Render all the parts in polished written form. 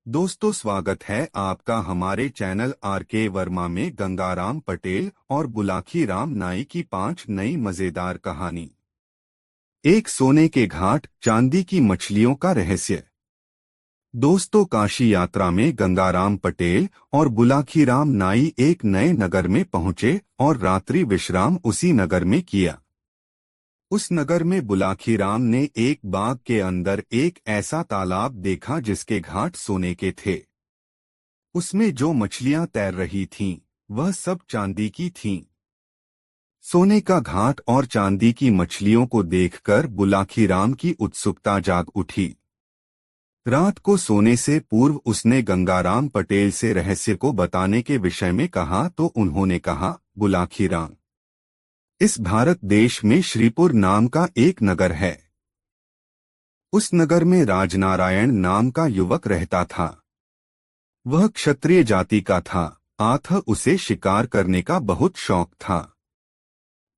दोस्तों, स्वागत है आपका हमारे चैनल आर.के. वर्मा में गंगाराम पटेल और बुलाकी राम नाई की 5 नई मजेदार कहानी। एक सोने के घाट, चांदी की मछलियों का रहस्य। दोस्तों, काशी यात्रा में गंगाराम पटेल और बुलाकी राम नाई एक नए नगर में पहुंचे और रात्रि विश्राम उसी नगर में किया। उस नगर में बुलाकी राम ने एक बाग के अंदर एक ऐसा तालाब देखा जिसके घाट सोने के थे। उसमें जो मछलियां तैर रही थीं, वह सब चांदी की थीं। सोने का घाट और चांदी की मछलियों को देखकर बुलाकी राम की उत्सुकता जाग उठी। रात को सोने से पूर्व उसने गंगाराम पटेल से रहस्य को बताने के विषय में कहा तो उन्होंने कहा, बुलाकी राम, इस भारत देश में श्रीपुर नाम का एक नगर है। उस नगर में राजनारायण नाम का युवक रहता था। वह क्षत्रिय जाति का था, अतः उसे शिकार करने का बहुत शौक था।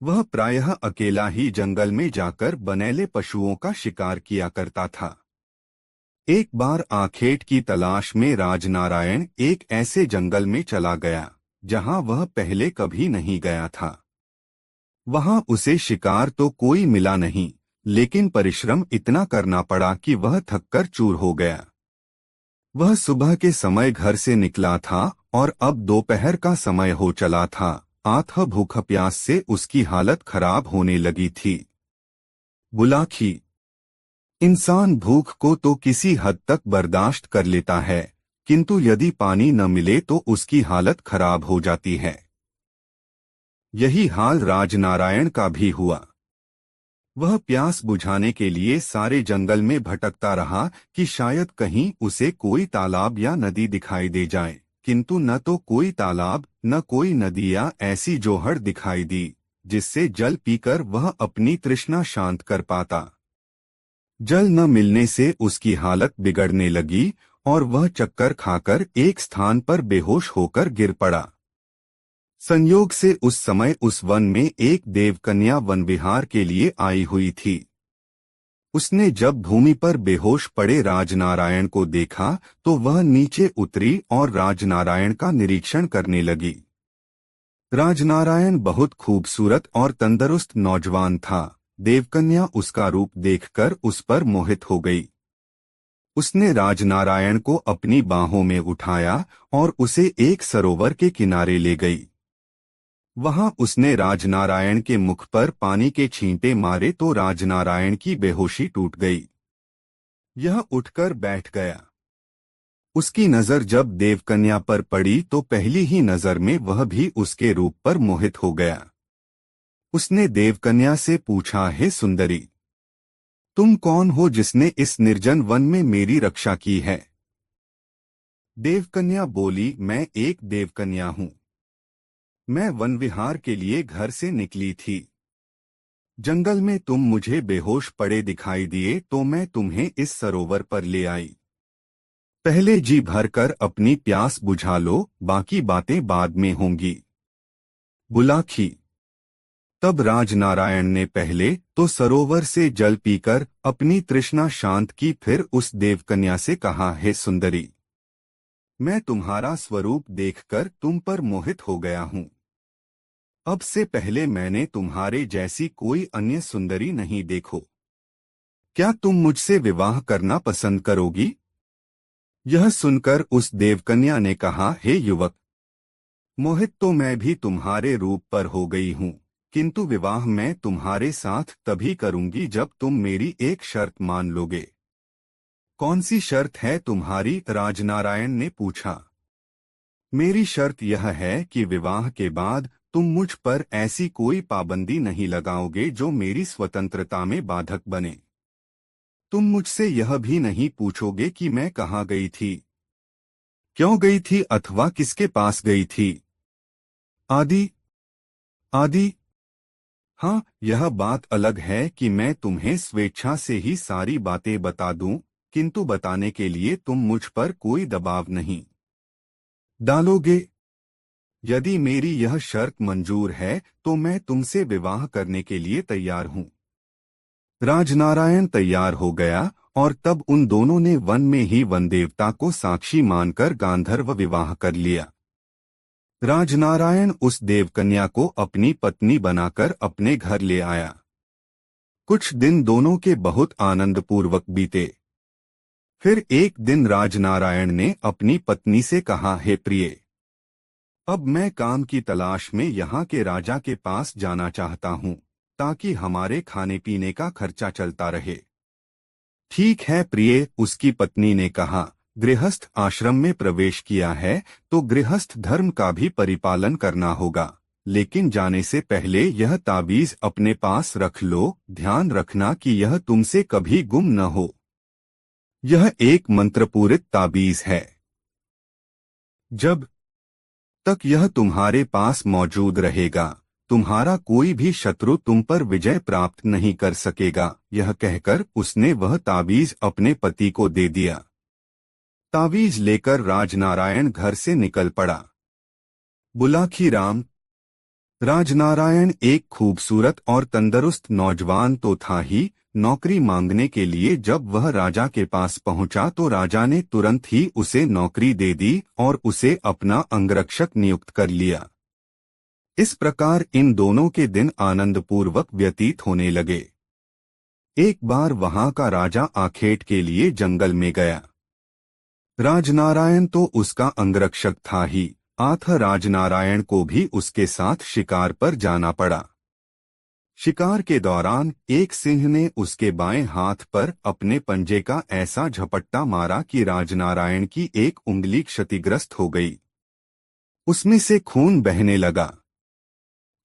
वह प्रायः अकेला ही जंगल में जाकर बनेले पशुओं का शिकार किया करता था। एक बार आखेट की तलाश में राजनारायण एक ऐसे जंगल में चला गया जहां वह पहले कभी नहीं गया था। वहां उसे शिकार तो कोई मिला नहीं, लेकिन परिश्रम इतना करना पड़ा कि वह थककर चूर हो गया। वह सुबह के समय घर से निकला था और अब दोपहर का समय हो चला था, अतः भूख प्यास से उसकी हालत खराब होने लगी थी। बुलाकी, इंसान भूख को तो किसी हद तक बर्दाश्त कर लेता है, किंतु यदि पानी न मिले तो उसकी हालत खराब हो जाती है। यही हाल राजनारायण का भी हुआ। वह प्यास बुझाने के लिए सारे जंगल में भटकता रहा कि शायद कहीं उसे कोई तालाब या नदी दिखाई दे जाए, किंतु न तो कोई तालाब न कोई नदी या ऐसी जोहड़ दिखाई दी जिससे जल पीकर वह अपनी तृष्णा शांत कर पाता। जल न मिलने से उसकी हालत बिगड़ने लगी और वह चक्कर खाकर एक स्थान पर बेहोश होकर गिर पड़ा। संयोग से उस समय उस वन में एक देवकन्या वन विहार के लिए आई हुई थी। उसने जब भूमि पर बेहोश पड़े राजनारायण को देखा तो वह नीचे उतरी और राजनारायण का निरीक्षण करने लगी। राजनारायण बहुत खूबसूरत और तंदुरुस्त नौजवान था। देवकन्या उसका रूप देखकर उस पर मोहित हो गई। उसने राजनारायण को अपनी बाहों में उठाया और उसे एक सरोवर के किनारे ले गई। वहां उसने राजनारायण के मुख पर पानी के छींटे मारे तो राजनारायण की बेहोशी टूट गई। यह उठकर बैठ गया। उसकी नजर जब देवकन्या पर पड़ी तो पहली ही नजर में वह भी उसके रूप पर मोहित हो गया। उसने देवकन्या से पूछा, हे सुंदरी, तुम कौन हो जिसने इस निर्जन वन में मेरी रक्षा की है? देवकन्या बोली, मैं एक देवकन्या हूँ। मैं वन विहार के लिए घर से निकली थी। जंगल में तुम मुझे बेहोश पड़े दिखाई दिए तो मैं तुम्हें इस सरोवर पर ले आई। पहले जी भरकर अपनी प्यास बुझा लो, बाकी बातें बाद में होंगी। बुलाकी, तब राजनारायण ने पहले तो सरोवर से जल पीकर अपनी तृष्णा शांत की, फिर उस देवकन्या से कहा, हे सुंदरी, मैं तुम्हारा स्वरूप देखकर तुम पर मोहित हो गया हूँ। अब से पहले मैंने तुम्हारे जैसी कोई अन्य सुंदरी नहीं देखो। क्या तुम मुझसे विवाह करना पसंद करोगी? यह सुनकर उस देवकन्या ने कहा, हे युवक, मोहित तो मैं भी तुम्हारे रूप पर हो गई हूँ, किंतु विवाह मैं तुम्हारे साथ तभी करूंगी जब तुम मेरी एक शर्त मान लोगे। कौन सी शर्त है तुम्हारी? राजनारायण ने पूछा। मेरी शर्त यह है कि विवाह के बाद तुम मुझ पर ऐसी कोई पाबंदी नहीं लगाओगे जो मेरी स्वतंत्रता में बाधक बने। तुम मुझसे यह भी नहीं पूछोगे कि मैं कहाँ गई थी, क्यों गई थी अथवा किसके पास गई थी, आदि आदि। हाँ, यह बात अलग है कि मैं तुम्हें स्वेच्छा से ही सारी बातें बता दूं, किंतु बताने के लिए तुम मुझ पर कोई दबाव नहीं डालोगे। यदि मेरी यह शर्त मंजूर है तो मैं तुमसे विवाह करने के लिए तैयार हूँ। राजनारायण तैयार हो गया और तब उन दोनों ने वन में ही वन देवता को साक्षी मानकर गांधर्व विवाह कर लिया। राजनारायण उस देवकन्या को अपनी पत्नी बनाकर अपने घर ले आया। कुछ दिन दोनों के बहुत आनंदपूर्वक बीते। फिर एक दिन राजनारायण ने अपनी पत्नी से कहा, हे प्रिय, अब मैं काम की तलाश में यहाँ के राजा के पास जाना चाहता हूँ, ताकि हमारे खाने पीने का खर्चा चलता रहे। ठीक है प्रिय, उसकी पत्नी ने कहा, गृहस्थ आश्रम में प्रवेश किया है तो गृहस्थ धर्म का भी परिपालन करना होगा, लेकिन जाने से पहले यह ताबीज अपने पास रख लो। ध्यान रखना कि यह तुमसे कभी गुम न हो। यह एक मंत्रपूरित ताबीज है। जब तक यह तुम्हारे पास मौजूद रहेगा, तुम्हारा कोई भी शत्रु तुम पर विजय प्राप्त नहीं कर सकेगा। यह कहकर उसने वह ताबीज अपने पति को दे दिया। ताबीज लेकर राजनारायण घर से निकल पड़ा। बुलाखी राम। राजनारायण एक खूबसूरत और तंदुरुस्त नौजवान तो था ही, नौकरी मांगने के लिए जब वह राजा के पास पहुंचा तो राजा ने तुरंत ही उसे नौकरी दे दी और उसे अपना अंगरक्षक नियुक्त कर लिया। इस प्रकार इन दोनों के दिन आनंदपूर्वक व्यतीत होने लगे। एक बार वहां का राजा आखेट के लिए जंगल में गया। राजनारायण तो उसका अंगरक्षक था ही, अतः राजनारायण को भी उसके साथ शिकार पर जाना पड़ा। शिकार के दौरान एक सिंह ने उसके बाएं हाथ पर अपने पंजे का ऐसा झपट्टा मारा कि राजनारायण की एक उंगली क्षतिग्रस्त हो गई। उसमें से खून बहने लगा।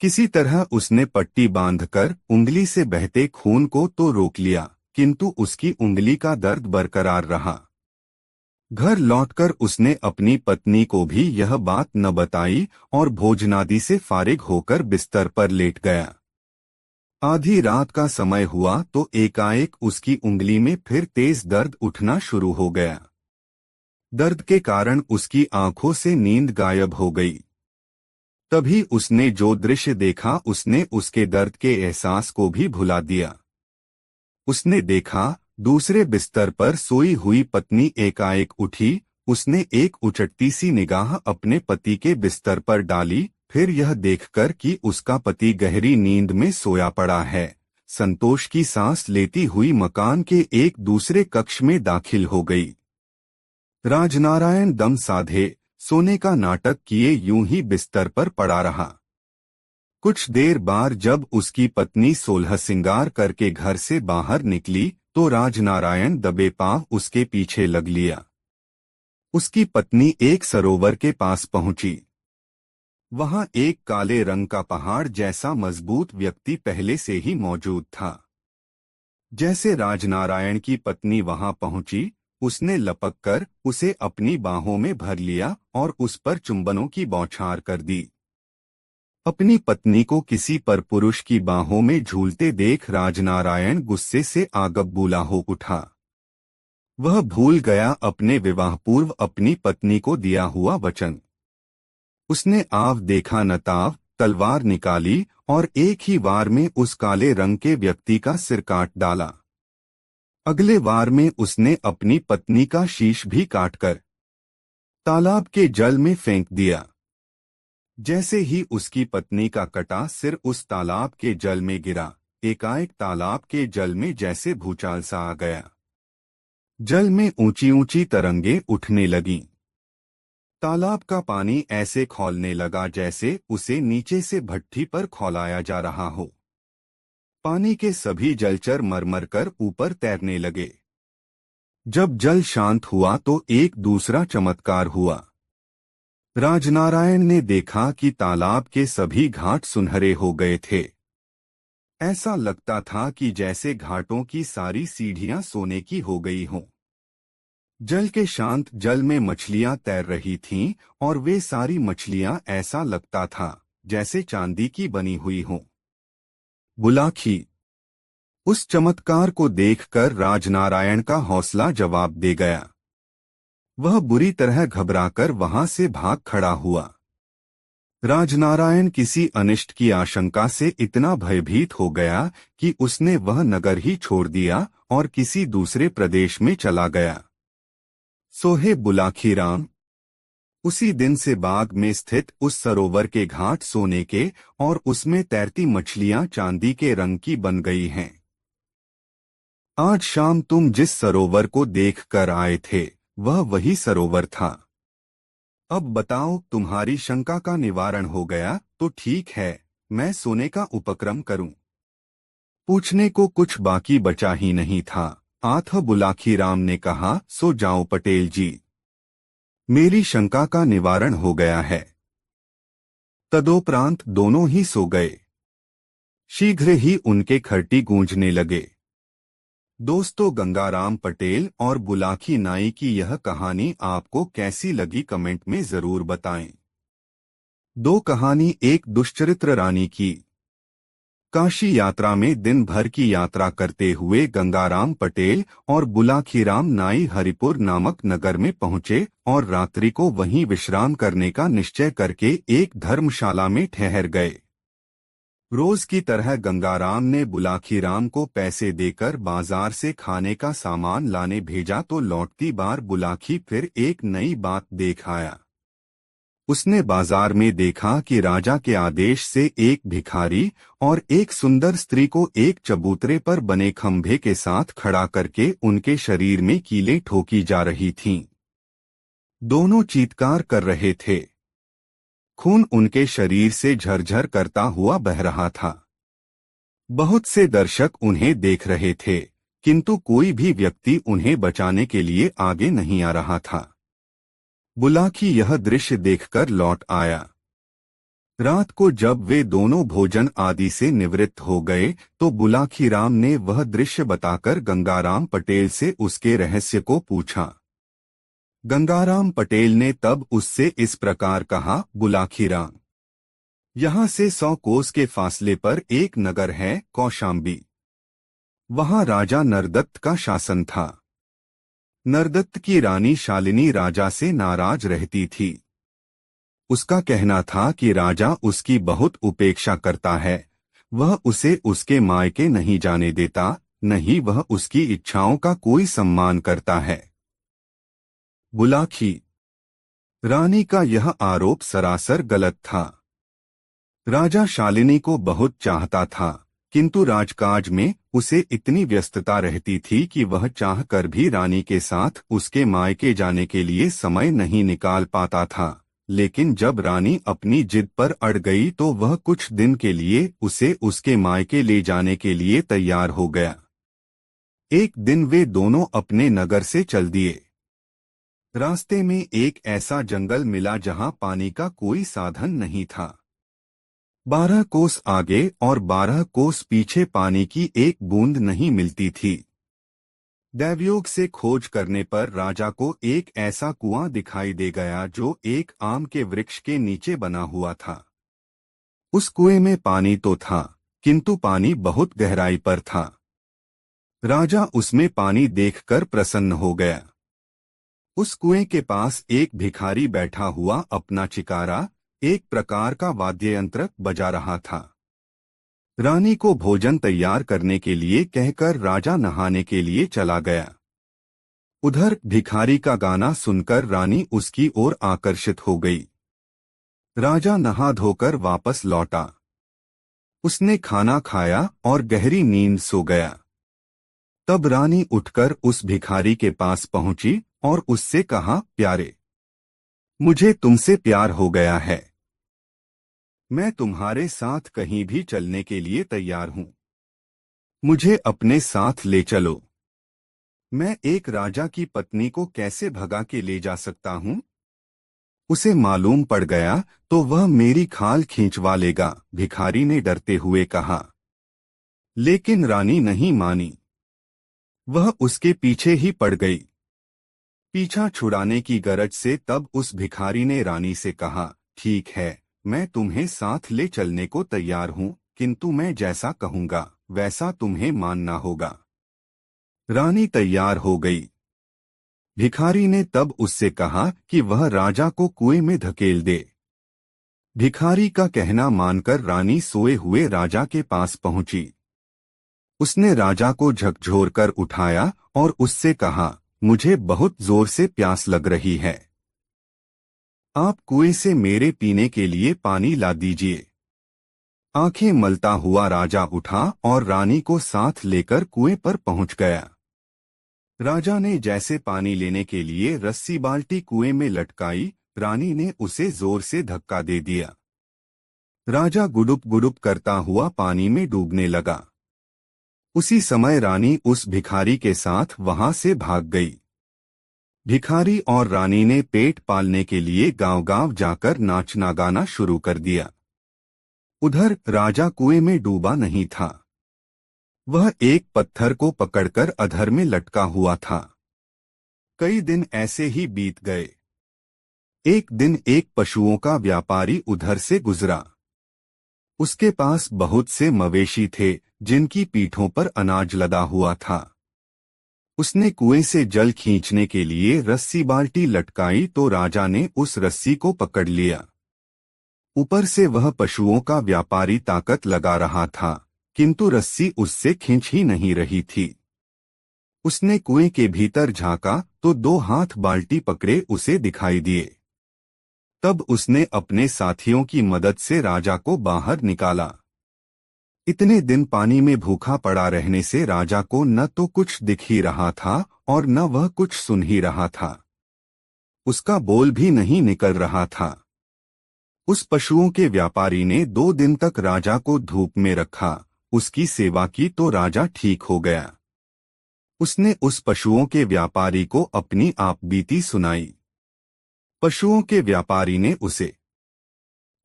किसी तरह उसने पट्टी बांधकर उंगली से बहते खून को तो रोक लिया, किंतु उसकी उंगली का दर्द बरकरार रहा। घर लौटकर उसने अपनी पत्नी को भी यह बात न बताई और भोजनादि से फारिग होकर बिस्तर पर लेट गया। आधी रात का समय हुआ तो एकाएक उसकी उंगली में फिर तेज दर्द उठना शुरू हो गया। दर्द के कारण उसकी आंखों से नींद गायब हो गई। तभी उसने जो दृश्य देखा उसने उसके दर्द के एहसास को भी भुला दिया। उसने देखा, दूसरे बिस्तर पर सोई हुई पत्नी एकाएक उठी। उसने एक उचटती सी निगाह अपने पति के बिस्तर पर डाली। फिर यह देखकर कि उसका पति गहरी नींद में सोया पड़ा है, संतोष की सांस लेती हुई मकान के एक दूसरे कक्ष में दाखिल हो गई। राजनारायण दम साधे सोने का नाटक किए यूं ही बिस्तर पर पड़ा रहा। कुछ देर बाद जब उसकी पत्नी सोलह सिंगार करके घर से बाहर निकली तो राजनारायण दबे पांव उसके पीछे लग लिया। उसकी पत्नी एक सरोवर के पास पहुंची। वहां एक काले रंग का पहाड़ जैसा मजबूत व्यक्ति पहले से ही मौजूद था। जैसे राजनारायण की पत्नी वहां पहुंची, उसने लपककर उसे अपनी बाहों में भर लिया और उस पर चुंबनों की बौछार कर दी। अपनी पत्नी को किसी पर पुरुष की बाहों में झूलते देख राजनारायण गुस्से से आगबबूला हो उठा। वह भूल गया अपने विवाह पूर्व अपनी पत्नी को दिया हुआ वचन। उसने आव देखा न ताव, तलवार निकाली और एक ही वार में उस काले रंग के व्यक्ति का सिर काट डाला। अगले वार में उसने अपनी पत्नी का शीश भी काटकर तालाब के जल में फेंक दिया। जैसे ही उसकी पत्नी का कटा सिर उस तालाब के जल में गिरा, एकाएक तालाब के जल में जैसे भूचाल सा आ गया। जल में ऊंची ऊंची तरंगें उठने लगीं। तालाब का पानी ऐसे खौलने लगा जैसे उसे नीचे से भट्ठी पर खौलाया जा रहा हो। पानी के सभी जलचर मरमर कर ऊपर तैरने लगे। जब जल शांत हुआ तो एक दूसरा चमत्कार हुआ। राजनारायण ने देखा कि तालाब के सभी घाट सुनहरे हो गए थे। ऐसा लगता था कि जैसे घाटों की सारी सीढ़ियां सोने की हो गई हों। जल के शांत जल में मछलियां तैर रही थीं और वे सारी मछलियां ऐसा लगता था जैसे चांदी की बनी हुई हों। बुलाखी। उस चमत्कार को देखकर राजनारायण का हौसला जवाब दे गया। वह बुरी तरह घबराकर वहां से भाग खड़ा हुआ। राजनारायण किसी अनिष्ट की आशंका से इतना भयभीत हो गया कि उसने वह नगर ही छोड़ दिया और किसी दूसरे प्रदेश में चला गया। सोहे बुलाखीराम। उसी दिन से बाग में स्थित उस सरोवर के घाट सोने के और उसमें तैरती मछलियां चांदी के रंग की बन गई हैं। आज शाम तुम जिस सरोवर को देख कर आए थे वह वही सरोवर था। अब बताओ, तुम्हारी शंका का निवारण हो गया तो ठीक है, मैं सोने का उपक्रम करूं। पूछने को कुछ बाकी बचा ही नहीं था। आठ बुलाखीराम ने कहा, सो जाओ पटेल जी, मेरी शंका का निवारण हो गया है। तदोपरांत दोनों ही सो गए। शीघ्र ही उनके खरटी गूंजने लगे। दोस्तों, गंगाराम पटेल और बुलाखी नाई की यह कहानी आपको कैसी लगी कमेंट में जरूर बताएं। दो कहानी। एक दुष्चरित्र रानी की। काशी यात्रा में दिन भर की यात्रा करते हुए गंगाराम पटेल और बुलाखीराम नाई हरिपुर नामक नगर में पहुंचे और रात्रि को वहीं विश्राम करने का निश्चय करके एक धर्मशाला में ठहर गए। रोज की तरह गंगाराम ने बुलाखीराम को पैसे देकर बाजार से खाने का सामान लाने भेजा तो लौटती बार बुलाखी फिर एक नई बात देख आया। उसने बाजार में देखा कि राजा के आदेश से एक भिखारी और एक सुंदर स्त्री को एक चबूतरे पर बने खंभे के साथ खड़ा करके उनके शरीर में कीलें ठोकी जा रही थीं। दोनों चीत्कार कर रहे थे। खून उनके शरीर से झरझर करता हुआ बह रहा था। बहुत से दर्शक उन्हें देख रहे थे, किंतु कोई भी व्यक्ति उन्हें बचाने के लिए आगे नहीं आ रहा था। बुलाखी यह दृश्य देखकर लौट आया। रात को जब वे दोनों भोजन आदि से निवृत्त हो गए तो बुलाखीराम ने वह दृश्य बताकर गंगाराम पटेल से उसके रहस्य को पूछा। गंगाराम पटेल ने तब उससे इस प्रकार कहा, बुलाखीराम, यहाँ से 100 कोस के फासले पर एक नगर है, कौशाम्बी। वहाँ राजा नरदत्त का शासन था। नरदत्त की रानी शालिनी राजा से नाराज रहती थी। उसका कहना था कि राजा उसकी बहुत उपेक्षा करता है, वह उसे उसके मायके नहीं जाने देता, नहीं वह उसकी इच्छाओं का कोई सम्मान करता है। बुलाखी रानी का यह आरोप सरासर गलत था। राजा शालिनी को बहुत चाहता था, किंतु राजकाज में उसे इतनी व्यस्तता रहती थी कि वह चाहकर भी रानी के साथ उसके मायके जाने के लिए समय नहीं निकाल पाता था। लेकिन जब रानी अपनी जिद पर अड़ गई तो वह कुछ दिन के लिए उसे उसके मायके ले जाने के लिए तैयार हो गया। एक दिन वे दोनों अपने नगर से चल दिए। रास्ते में एक ऐसा जंगल मिला जहां पानी का कोई साधन नहीं था। 12 कोस आगे और 12 कोस पीछे पानी की एक बूंद नहीं मिलती थी। दैवयोग से खोज करने पर राजा को एक ऐसा कुआं दिखाई दे गया जो एक आम के वृक्ष के नीचे बना हुआ था। उस कुएं में पानी तो था, किंतु पानी बहुत गहराई पर था। राजा उसमें पानी देखकर प्रसन्न हो गया। उस कुएं के पास एक भिखारी बैठा हुआ अपना चिकारा, एक प्रकार का वाद्य यंत्र बजा रहा था। रानी को भोजन तैयार करने के लिए कहकर राजा नहाने के लिए चला गया। उधर भिखारी का गाना सुनकर रानी उसकी ओर आकर्षित हो गई। राजा नहा धोकर वापस लौटा। उसने खाना खाया और गहरी नींद सो गया। तब रानी उठकर उस भिखारी के पास पहुंची और उससे कहा, प्यारे, मुझे तुमसे प्यार हो गया है। मैं तुम्हारे साथ कहीं भी चलने के लिए तैयार हूं। मुझे अपने साथ ले चलो। मैं एक राजा की पत्नी को कैसे भगा के ले जा सकता हूं? उसे मालूम पड़ गया तो वह मेरी खाल खींचवा लेगा, भिखारी ने डरते हुए कहा। लेकिन रानी नहीं मानी। वह उसके पीछे ही पड़ गई। पीछा छुड़ाने की गरज से तब उस भिखारी ने रानी से कहा, ठीक है, मैं तुम्हें साथ ले चलने को तैयार हूं, किंतु मैं जैसा कहूंगा वैसा तुम्हें मानना होगा। रानी तैयार हो गई। भिखारी ने तब उससे कहा कि वह राजा को कुएं में धकेल दे। भिखारी का कहना मानकर रानी सोए हुए राजा के पास पहुंची। उसने राजा को झकझोरकर उठाया और उससे कहा, मुझे बहुत जोर से प्यास लग रही है। आप कुएं से मेरे पीने के लिए पानी ला दीजिए। आंखें मलता हुआ राजा उठा और रानी को साथ लेकर कुएं पर पहुंच गया। राजा ने जैसे पानी लेने के लिए रस्सी बाल्टी कुएं में लटकाई, रानी ने उसे जोर से धक्का दे दिया। राजा गुडुप गुडुप करता हुआ पानी में डूबने लगा। उसी समय रानी उस भिखारी के साथ वहां से भाग गई। भिखारी और रानी ने पेट पालने के लिए गांव-गांव जाकर नाचना गाना शुरू कर दिया। उधर राजा कुएं में डूबा नहीं था। वह एक पत्थर को पकड़कर अधर में लटका हुआ था। कई दिन ऐसे ही बीत गए। एक दिन एक पशुओं का व्यापारी उधर से गुजरा। उसके पास बहुत से मवेशी थे जिनकी पीठों पर अनाज लदा हुआ था। उसने कुएं से जल खींचने के लिए रस्सी बाल्टी लटकाई तो राजा ने उस रस्सी को पकड़ लिया। ऊपर से वह पशुओं का व्यापारी ताकत लगा रहा था, किंतु रस्सी उससे खींच ही नहीं रही थी। उसने कुएं के भीतर झांका तो 2 हाथ बाल्टी पकड़े उसे दिखाई दिए। तब उसने अपने साथियों की मदद से राजा को बाहर निकाला। इतने दिन पानी में भूखा पड़ा रहने से राजा को न तो कुछ दिख ही रहा था और न वह कुछ सुन ही रहा था। उसका बोल भी नहीं निकल रहा था। उस पशुओं के व्यापारी ने 2 दिन तक राजा को धूप में रखा, उसकी सेवा की तो राजा ठीक हो गया। उसने उस पशुओं के व्यापारी को अपनी आपबीती सुनाई। पशुओं के व्यापारी ने उसे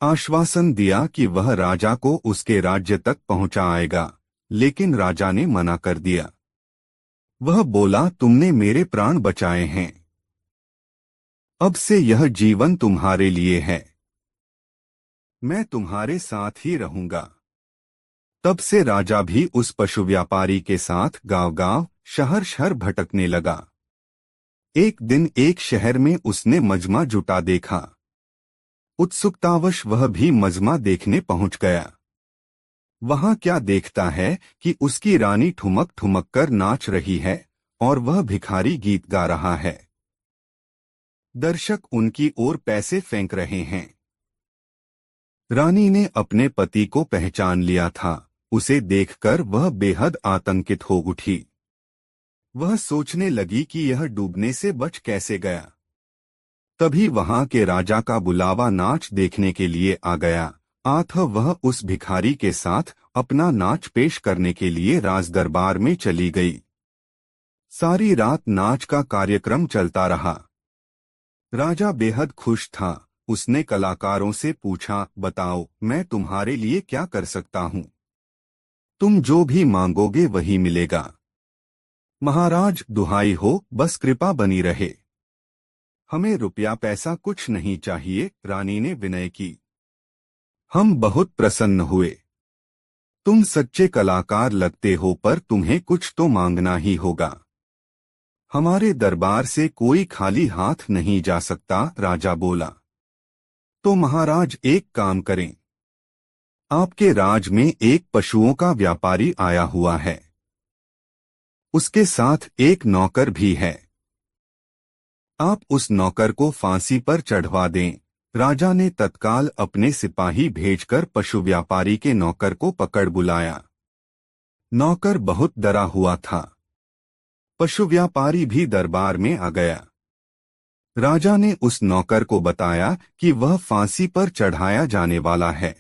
आश्वासन दिया कि वह राजा को उसके राज्य तक पहुंचाएगा, लेकिन राजा ने मना कर दिया। वह बोला, तुमने मेरे प्राण बचाए हैं, अब से यह जीवन तुम्हारे लिए है, मैं तुम्हारे साथ ही रहूंगा। तब से राजा भी उस पशु व्यापारी के साथ गांव-गांव, शहर-शहर भटकने लगा। एक दिन एक शहर में उसने मजमा जुटा देखा। उत्सुकतावश वह भी मजमा देखने पहुंच गया। वहां क्या देखता है कि उसकी रानी ठुमक ठुमक कर नाच रही है और वह भिखारी गीत गा रहा है। दर्शक उनकी ओर पैसे फेंक रहे हैं। रानी ने अपने पति को पहचान लिया था। उसे देखकर वह बेहद आतंकित हो उठी। वह सोचने लगी कि यह डूबने से बच कैसे गया। तभी वहां के राजा का बुलावा नाच देखने के लिए आ गया। अतः वह उस भिखारी के साथ अपना नाच पेश करने के लिए राज दरबार में चली गई। सारी रात नाच का कार्यक्रम चलता रहा। राजा बेहद खुश था। उसने कलाकारों से पूछा, बताओ, मैं तुम्हारे लिए क्या कर सकता हूँ? तुम जो भी मांगोगे वही मिलेगा। महाराज, दुहाई हो, बस कृपा बनी रहे। हमें रुपया पैसा कुछ नहीं चाहिए, रानी ने विनय की। हम बहुत प्रसन्न हुए। तुम सच्चे कलाकार लगते हो, पर तुम्हें कुछ तो मांगना ही होगा। हमारे दरबार से कोई खाली हाथ नहीं जा सकता, राजा बोला। तो महाराज, एक काम करें। आपके राज में एक पशुओं का व्यापारी आया हुआ है। उसके साथ एक नौकर भी है। आप उस नौकर को फांसी पर चढ़वा दें। राजा ने तत्काल अपने सिपाही भेजकर पशु व्यापारी के नौकर को पकड़ बुलाया। नौकर बहुत डरा हुआ था। पशु व्यापारी भी दरबार में आ गया। राजा ने उस नौकर को बताया कि वह फांसी पर चढ़ाया जाने वाला है।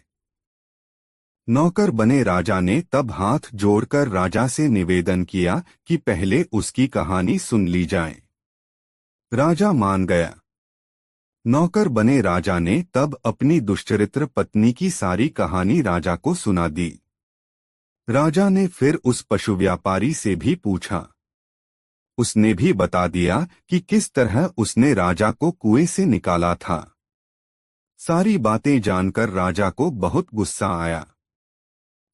नौकर बने राजा ने तब हाथ जोड़कर राजा से निवेदन किया कि पहले उसकी कहानी सुन ली जाए। राजा मान गया। नौकर बने राजा ने तब अपनी दुष्चरित्र पत्नी की सारी कहानी राजा को सुना दी। राजा ने फिर उस पशु व्यापारी से भी पूछा। उसने भी बता दिया कि किस तरह उसने राजा को कुएं से निकाला था। सारी बातें जानकर राजा को बहुत गुस्सा आया।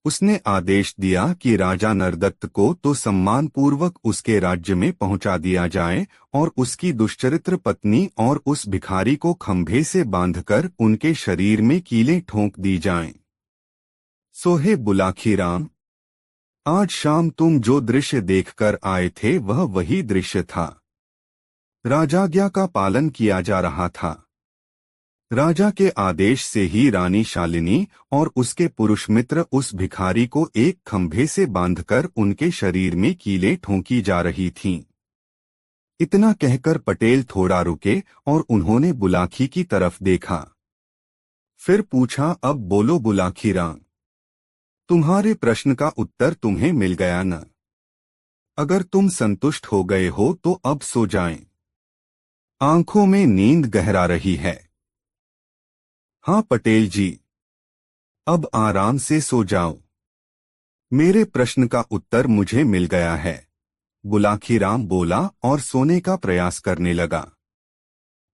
उसने आदेश दिया कि राजा नरदत्त को तो सम्मानपूर्वक उसके राज्य में पहुंचा दिया जाए और उसकी दुष्चरित्र पत्नी और उस भिखारी को खंभे से बांधकर उनके शरीर में कीलें ठोंक दी जाएं। सोहे बुलाखीराम, आज शाम तुम जो दृश्य देखकर आए थे वह वही दृश्य था। राजाज्ञा का पालन किया जा रहा था। राजा के आदेश से ही रानी शालिनी और उसके पुरुष मित्र उस भिखारी को एक खंभे से बांधकर उनके शरीर में कीलें ठोंकी जा रही थीं। इतना कहकर पटेल थोड़ा रुके और उन्होंने बुलाखी की तरफ देखा। फिर पूछा, अब बोलो बुलाखीराम, तुम्हारे प्रश्न का उत्तर तुम्हें मिल गया न? अगर तुम संतुष्ट हो गए हो तो अब सो जाएं। आंखों में नींद गहरा रही है। हाँ पटेल जी, अब आराम से सो जाओ। मेरे प्रश्न का उत्तर मुझे मिल गया है, बुलाखीराम बोला और सोने का प्रयास करने लगा।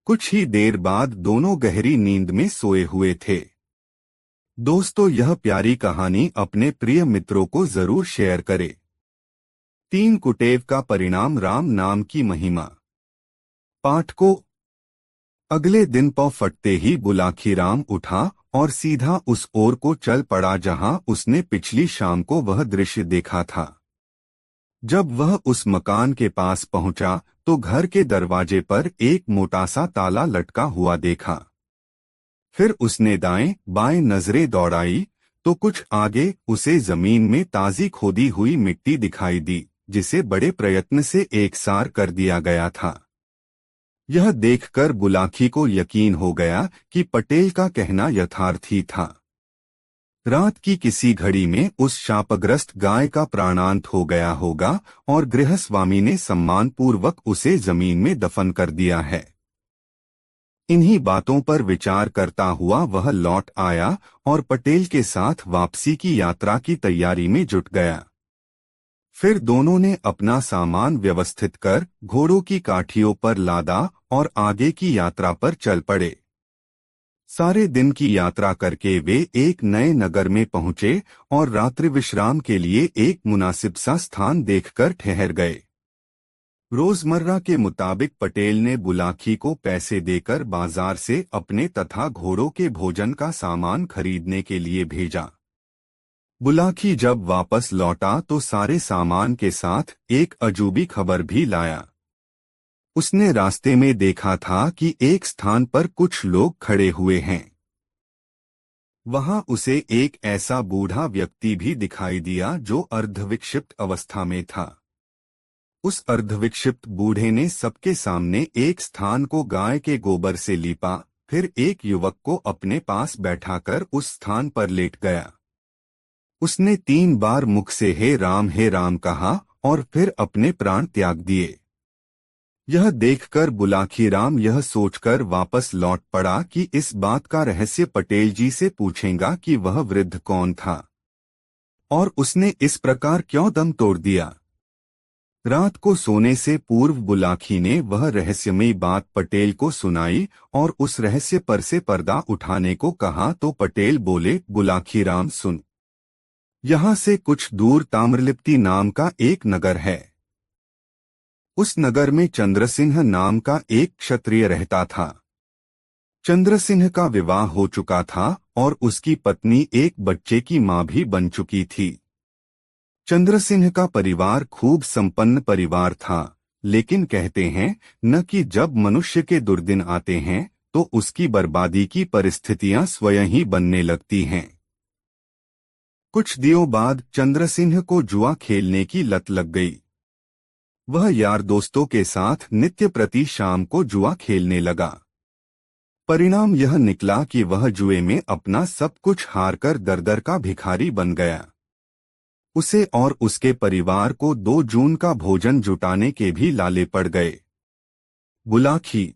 कुछ ही देर बाद दोनों गहरी नींद में सोए हुए थे। दोस्तों, यह प्यारी कहानी अपने प्रिय मित्रों को जरूर शेयर करें। 3 कुटेव का परिणाम, राम नाम की महिमा। पाठ को अगले दिन पौ फटते ही बुलाखीराम उठा और सीधा उस ओर को चल पड़ा जहां उसने पिछली शाम को वह दृश्य देखा था। जब वह उस मकान के पास पहुंचा तो घर के दरवाजे पर एक मोटा सा ताला लटका हुआ देखा। फिर उसने दाएं बाएं नजरें दौड़ाई तो कुछ आगे उसे जमीन में ताजी खोदी हुई मिट्टी दिखाई दी, जिसे बड़े प्रयत्न से एकसार कर दिया गया था। यह देखकर बुलाखी को यकीन हो गया कि पटेल का कहना यथार्थी था। रात की किसी घड़ी में उस शापग्रस्त गाय का प्राणांत हो गया होगा और गृहस्वामी ने सम्मानपूर्वक उसे जमीन में दफन कर दिया है। इन्हीं बातों पर विचार करता हुआ वह लौट आया और पटेल के साथ वापसी की यात्रा की तैयारी में जुट गया। फिर दोनों ने अपना सामान व्यवस्थित कर घोड़ों की काठियों पर लादा और आगे की यात्रा पर चल पड़े। सारे दिन की यात्रा करके वे एक नए नगर में पहुंचे और रात्रि विश्राम के लिए एक मुनासिब सा स्थान देखकर ठहर गए। रोजमर्रा के मुताबिक पटेल ने बुलाखी को पैसे देकर बाजार से अपने तथा घोड़ों के भोजन का सामान खरीदने के लिए भेजा। बुलाखी जब वापस लौटा तो सारे सामान के साथ एक अजूबी खबर भी लाया। उसने रास्ते में देखा था कि एक स्थान पर कुछ लोग खड़े हुए हैं। वहां उसे एक ऐसा बूढ़ा व्यक्ति भी दिखाई दिया जो अर्धविक्षिप्त अवस्था में था। उस अर्धविक्षिप्त बूढ़े ने सबके सामने एक स्थान को गाय के गोबर से लीपा, फिर एक युवक को अपने पास बैठाकर उस स्थान पर लेट गया। उसने 3 बार मुख से हे राम कहा और फिर अपने प्राण त्याग दिए। यह देखकर बुलाखीराम यह सोचकर वापस लौट पड़ा कि इस बात का रहस्य पटेल जी से पूछेगा कि वह वृद्ध कौन था और उसने इस प्रकार क्यों दम तोड़ दिया। रात को सोने से पूर्व बुलाखी ने वह रहस्यमयी बात पटेल को सुनाई और उस रहस्य पर से पर्दा उठाने को कहा तो पटेल बोले, बुलाखीराम सुन, यहाँ से कुछ दूर ताम्रलिप्ति नाम का एक नगर है। उस नगर में चंद्रसिंह नाम का एक क्षत्रिय रहता था। चंद्रसिंह का विवाह हो चुका था और उसकी पत्नी एक बच्चे की मां भी बन चुकी थी। चंद्रसिंह का परिवार खूब संपन्न परिवार था, लेकिन कहते हैं न कि जब मनुष्य के दुर्दिन आते हैं तो उसकी बर्बादी की परिस्थितियां स्वयं ही बनने लगती हैं। कुछ दिनों बाद चंद्रसिंह को जुआ खेलने की लत लग गई। वह यार दोस्तों के साथ नित्य प्रति शाम को जुआ खेलने लगा। परिणाम यह निकला कि वह जुए में अपना सब कुछ हारकर दर-दर का भिखारी बन गया। उसे और उसके परिवार को 2 जून का भोजन जुटाने के भी लाले पड़ गए। बुलाखी,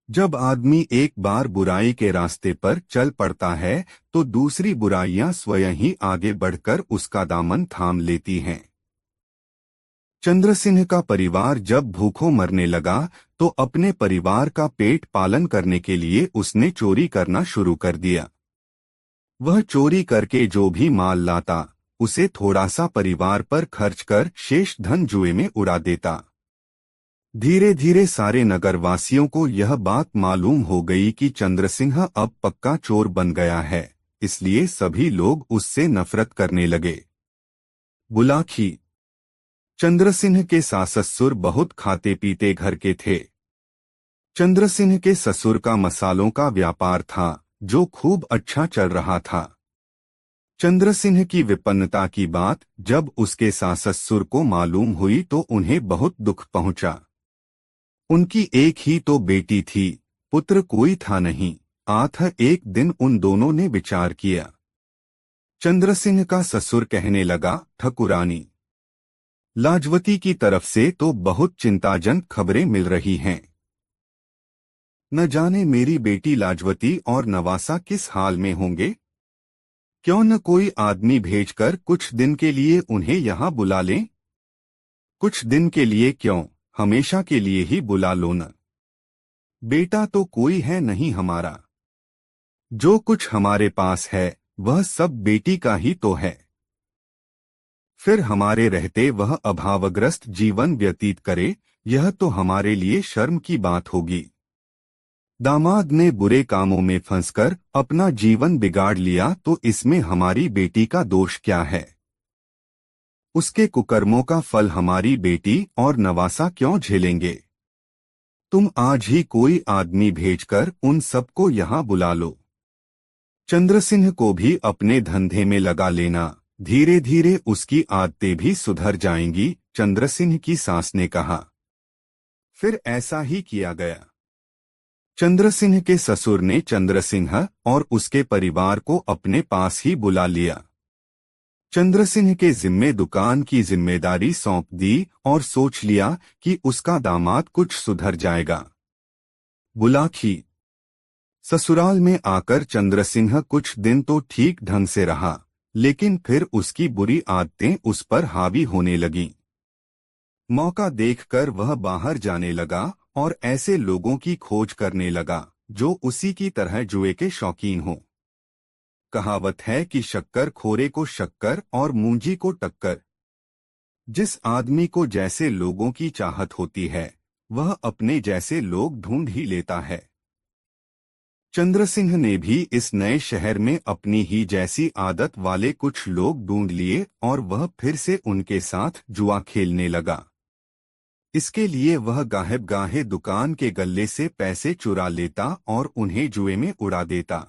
जब आदमी एक बार बुराई के रास्ते पर चल पड़ता है तो दूसरी बुराइयां स्वयं ही आगे बढ़कर उसका दामन थाम लेती हैं। चंद्रसिंह का परिवार जब भूखों मरने लगा तो अपने परिवार का पेट पालन करने के लिए उसने चोरी करना शुरू कर दिया। वह चोरी करके जो भी माल लाता उसे थोड़ा सा परिवार पर खर्च कर शेष धन जुए में उड़ा देता। धीरे धीरे सारे नगरवासियों को यह बात मालूम हो गई कि चंद्रसिंह अब पक्का चोर बन गया है, इसलिए सभी लोग उससे नफरत करने लगे। बुलाखी। चंद्रसिंह के सास-ससुर बहुत खाते पीते घर के थे। चंद्रसिंह के ससुर का मसालों का व्यापार था जो खूब अच्छा चल रहा था। चंद्रसिंह की विपन्नता की बात जब उसके सास-ससुर को मालूम हुई तो उन्हें बहुत दुख पहुंचा। उनकी एक ही तो बेटी थी, पुत्र कोई था नहीं। एक दिन उन दोनों ने विचार किया। चंद्रसिंह का ससुर कहने लगा, ठकुरानी लाजवती की तरफ से तो बहुत चिंताजनक खबरें मिल रही हैं। न जाने मेरी बेटी लाजवती और नवासा किस हाल में होंगे। क्यों न कोई आदमी भेजकर कुछ दिन के लिए उन्हें यहाँ बुला लें। कुछ दिन के लिए क्यों, हमेशा के लिए ही बुला लो न। बेटा तो कोई है नहीं हमारा। जो कुछ हमारे पास है वह सब बेटी का ही तो है। फिर हमारे रहते वह अभावग्रस्त जीवन व्यतीत करे, यह तो हमारे लिए शर्म की बात होगी। दामाद ने बुरे कामों में फंसकर अपना जीवन बिगाड़ लिया तो इसमें हमारी बेटी का दोष क्या है। उसके कुकर्मों का फल हमारी बेटी और नवासा क्यों झेलेंगे। तुम आज ही कोई आदमी भेजकर उन सबको यहाँ बुला लो। चंद्रसिंह को भी अपने धंधे में लगा लेना, धीरे धीरे उसकी आदतें भी सुधर जाएंगी, चंद्रसिंह की सास ने कहा। फिर ऐसा ही किया गया। चंद्रसिंह के ससुर ने चंद्रसिंह और उसके परिवार को अपने पास ही बुला लिया। चंद्रसिंह के जिम्मे दुकान की जिम्मेदारी सौंप दी और सोच लिया कि उसका दामाद कुछ सुधर जाएगा। बुलाखी। ससुराल में आकर चंद्रसिंह कुछ दिन तो ठीक ढंग से रहा, लेकिन फिर उसकी बुरी आदतें उस पर हावी होने लगीं। मौका देखकर वह बाहर जाने लगा और ऐसे लोगों की खोज करने लगा जो उसी की तरह जुए के शौकीन हों। कहावत है कि शक्कर खोरे को शक्कर और मूंजी को टक्कर। जिस आदमी को जैसे लोगों की चाहत होती है वह अपने जैसे लोग ढूंढ ही लेता है। चंद्रसिंह ने भी इस नए शहर में अपनी ही जैसी आदत वाले कुछ लोग ढूंढ लिए और वह फिर से उनके साथ जुआ खेलने लगा। इसके लिए वह गाहे दुकान के गल्ले से पैसे चुरा लेता और उन्हें जुए में उड़ा देता।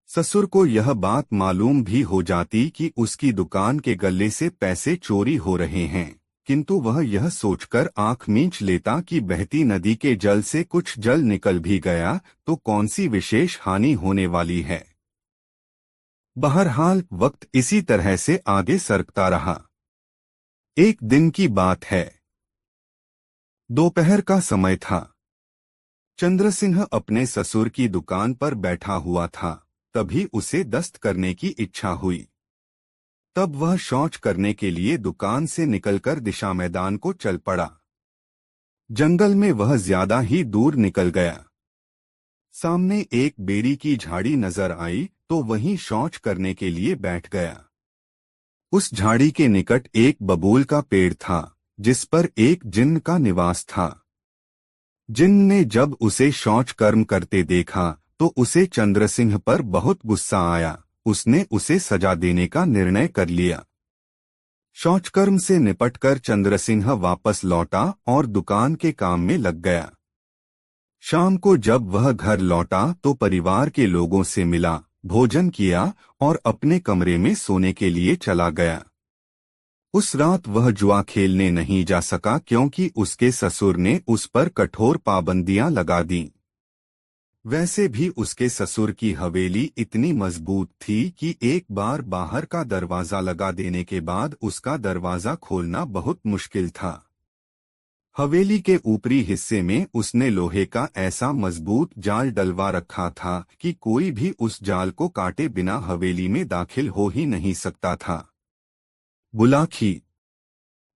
ससुर को यह बात मालूम भी हो जाती कि उसकी दुकान के गल्ले से पैसे चोरी हो रहे हैं, किंतु वह यह सोचकर आंख मींच लेता कि बहती नदी के जल से कुछ जल निकल भी गया तो कौन सी विशेष हानि होने वाली है। बहरहाल वक्त इसी तरह से आगे सरकता रहा। एक दिन की बात है। दोपहर का समय था। चंद्रसिंह अपने ससुर की दुकान पर बैठा हुआ था, तभी उसे दस्त करने की इच्छा हुई। तब वह शौच करने के लिए दुकान से निकलकर दिशा मैदान को चल पड़ा। जंगल में वह ज्यादा ही दूर निकल गया। सामने एक बेरी की झाड़ी नजर आई तो वहीं शौच करने के लिए बैठ गया। उस झाड़ी के निकट एक बबूल का पेड़ था जिस पर एक जिन्न का निवास था। जिन्न ने जब उसे शौच कर्म करते देखा तो उसे चंद्रसिंह पर बहुत गुस्सा आया। उसने उसे सजा देने का निर्णय कर लिया। शौचकर्म से निपटकर चंद्रसिंह वापस लौटा और दुकान के काम में लग गया। शाम को जब वह घर लौटा तो परिवार के लोगों से मिला, भोजन किया और अपने कमरे में सोने के लिए चला गया। उस रात वह जुआ खेलने नहीं जा सका क्योंकि उसके ससुर ने उस पर कठोर पाबंदियां लगा दीं। वैसे भी उसके ससुर की हवेली इतनी मजबूत थी कि एक बार बाहर का दरवाजा लगा देने के बाद उसका दरवाजा खोलना बहुत मुश्किल था। हवेली के ऊपरी हिस्से में उसने लोहे का ऐसा मजबूत जाल डलवा रखा था कि कोई भी उस जाल को काटे बिना हवेली में दाखिल हो ही नहीं सकता था। बुलाखी।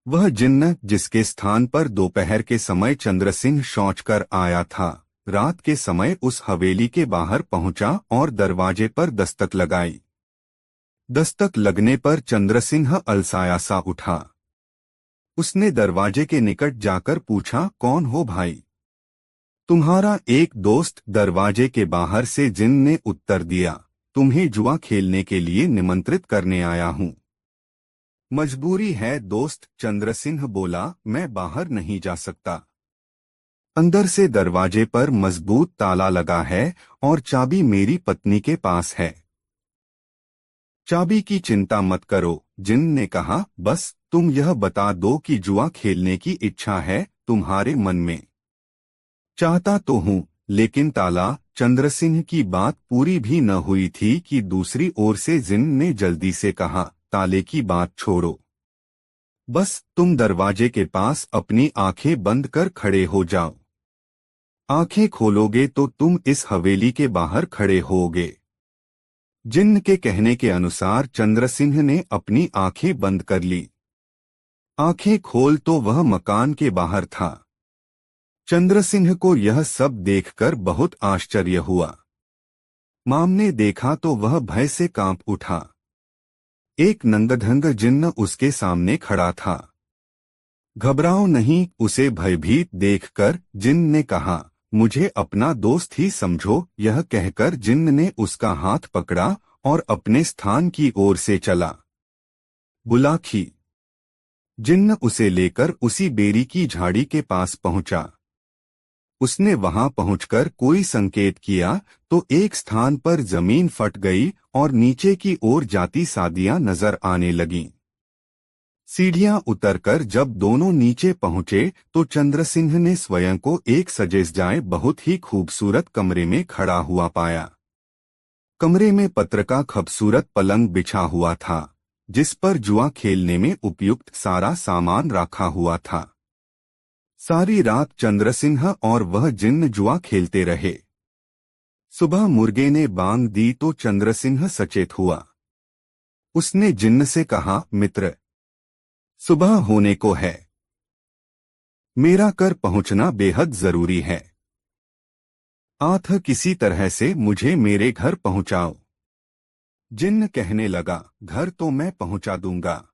वह जिन्न जिसके स्थान पर दोपहर के समय चंद्रसिंह शौच कर आया था, रात के समय उस हवेली के बाहर पहुंचा और दरवाजे पर दस्तक लगाई। दस्तक लगने पर चंद्रसिंह अलसाया सा उठा। उसने दरवाजे के निकट जाकर पूछा, कौन हो भाई? तुम्हारा एक दोस्त, दरवाजे के बाहर से जिन ने उत्तर दिया। तुम्हें जुआ खेलने के लिए निमंत्रित करने आया हूँ। मजबूरी है दोस्त, चंद्रसिंह बोला, मैं बाहर नहीं जा सकता। अंदर से दरवाजे पर मजबूत ताला लगा है और चाबी मेरी पत्नी के पास है। चाबी की चिंता मत करो, जिन ने कहा, बस तुम यह बता दो कि जुआ खेलने की इच्छा है तुम्हारे मन में। चाहता तो हूँ, लेकिन ताला। चंद्रसिंह की बात पूरी भी न हुई थी कि दूसरी ओर से जिन ने जल्दी से कहा, ताले की बात छोड़ो। बस तुम दरवाजे के पास अपनी आंखें बंद कर खड़े हो जाओ। आंखें खोलोगे तो तुम इस हवेली के बाहर खड़े होगे। जिन्न के कहने के अनुसार चंद्रसिंह ने अपनी आंखें बंद कर ली। आंखें खोल तो वह मकान के बाहर था। चंद्रसिंह को यह सब देखकर बहुत आश्चर्य हुआ। माम ने देखा तो वह भय से कांप उठा। एक नंगधंग जिन्न उसके सामने खड़ा था। घबराओ नहीं, उसे भयभीत देखकर जिन्न ने कहा, मुझे अपना दोस्त ही समझो। यह कहकर जिन्न ने उसका हाथ पकड़ा और अपने स्थान की ओर से चला। बुलाखी। जिन्न उसे लेकर उसी बेरी की झाड़ी के पास पहुंचा। उसने वहां पहुंचकर कोई संकेत किया तो एक स्थान पर जमीन फट गई और नीचे की ओर जाती सादियां नजर आने लगीं। सीढ़ियां उतरकर जब दोनों नीचे पहुंचे तो चंद्रसिंह ने स्वयं को एक सजे-सजाए बहुत ही खूबसूरत कमरे में खड़ा हुआ पाया। कमरे में पत्र का खूबसूरत पलंग बिछा हुआ था, जिस पर जुआ खेलने में उपयुक्त सारा सामान रखा हुआ था। सारी रात चंद्रसिंह और वह जिन्न जुआ खेलते रहे। सुबह मुर्गे ने बांग दी तो चंद्रसिंह सचेत हुआ। उसने जिन्न से कहा, मित्र, सुबह होने को है। मेरा कर पहुंचना बेहद जरूरी है। आथ किसी तरह से मुझे मेरे घर पहुंचाओ। जिन्न कहने लगा, घर तो मैं पहुंचा दूंगा,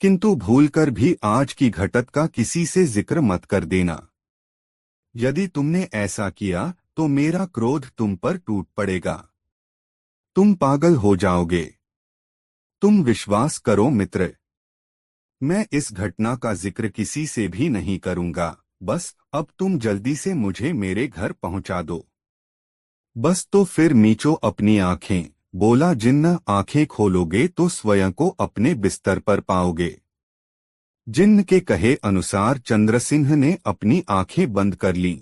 किंतु भूलकर भी आज की घटत का किसी से जिक्र मत कर देना। यदि तुमने ऐसा किया तो मेरा क्रोध तुम पर टूट पड़ेगा। तुम पागल हो जाओगे। तुम विश्वास करो मित्र, मैं इस घटना का जिक्र किसी से भी नहीं करूंगा। बस अब तुम जल्दी से मुझे मेरे घर पहुंचा दो। बस तो फिर मीचो अपनी आंखें, बोला जिन्न। आंखें खोलोगे तो स्वयं को अपने बिस्तर पर पाओगे। जिन्न के कहे अनुसार चंद्रसिंह ने अपनी आंखें बंद कर लीं।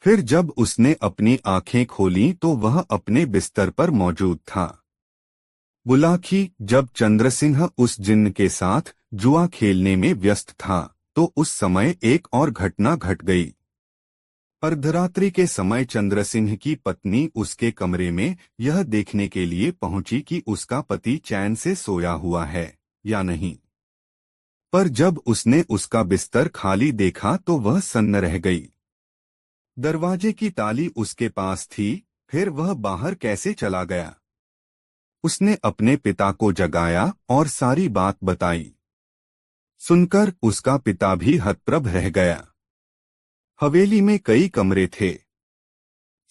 फिर जब उसने अपनी आंखें खोलीं तो वह अपने बिस्तर पर मौजूद था। बुलाखी। जब चंद्रसिंह उस जिन्न के साथ जुआ खेलने में व्यस्त था तो उस समय एक और घटना घट गई। अर्धरात्रि के समय चंद्रसिंह की पत्नी उसके कमरे में यह देखने के लिए पहुंची कि उसका पति चैन से सोया हुआ है या नहीं। पर जब उसने उसका बिस्तर खाली देखा तो वह सन्न रह गई। दरवाजे की ताली उसके पास थी, फिर वह बाहर कैसे चला गया? उसने अपने पिता को जगाया और सारी बात बताई। सुनकर उसका पिता भी हतप्रभ रह गया। हवेली में कई कमरे थे।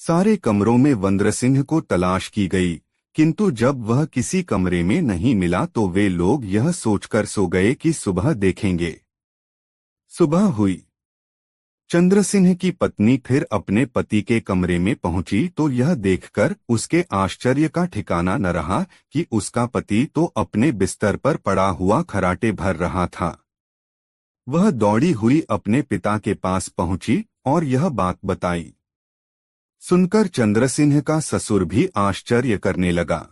सारे कमरों में वंद्रसिंह को तलाश की गई, किंतु जब वह किसी कमरे में नहीं मिला तो वे लोग यह सोचकर सो गए कि सुबह देखेंगे। सुबह हुई। चंद्रसिंह की पत्नी फिर अपने पति के कमरे में पहुंची तो यह देखकर उसके आश्चर्य का ठिकाना न रहा कि उसका पति तो अपने बिस्तर पर पड़ा हुआ खराटे भर रहा था। वह दौड़ी हुई अपने पिता के पास पहुंची और यह बात बताई। सुनकर चंद्रसिंह का ससुर भी आश्चर्य करने लगा।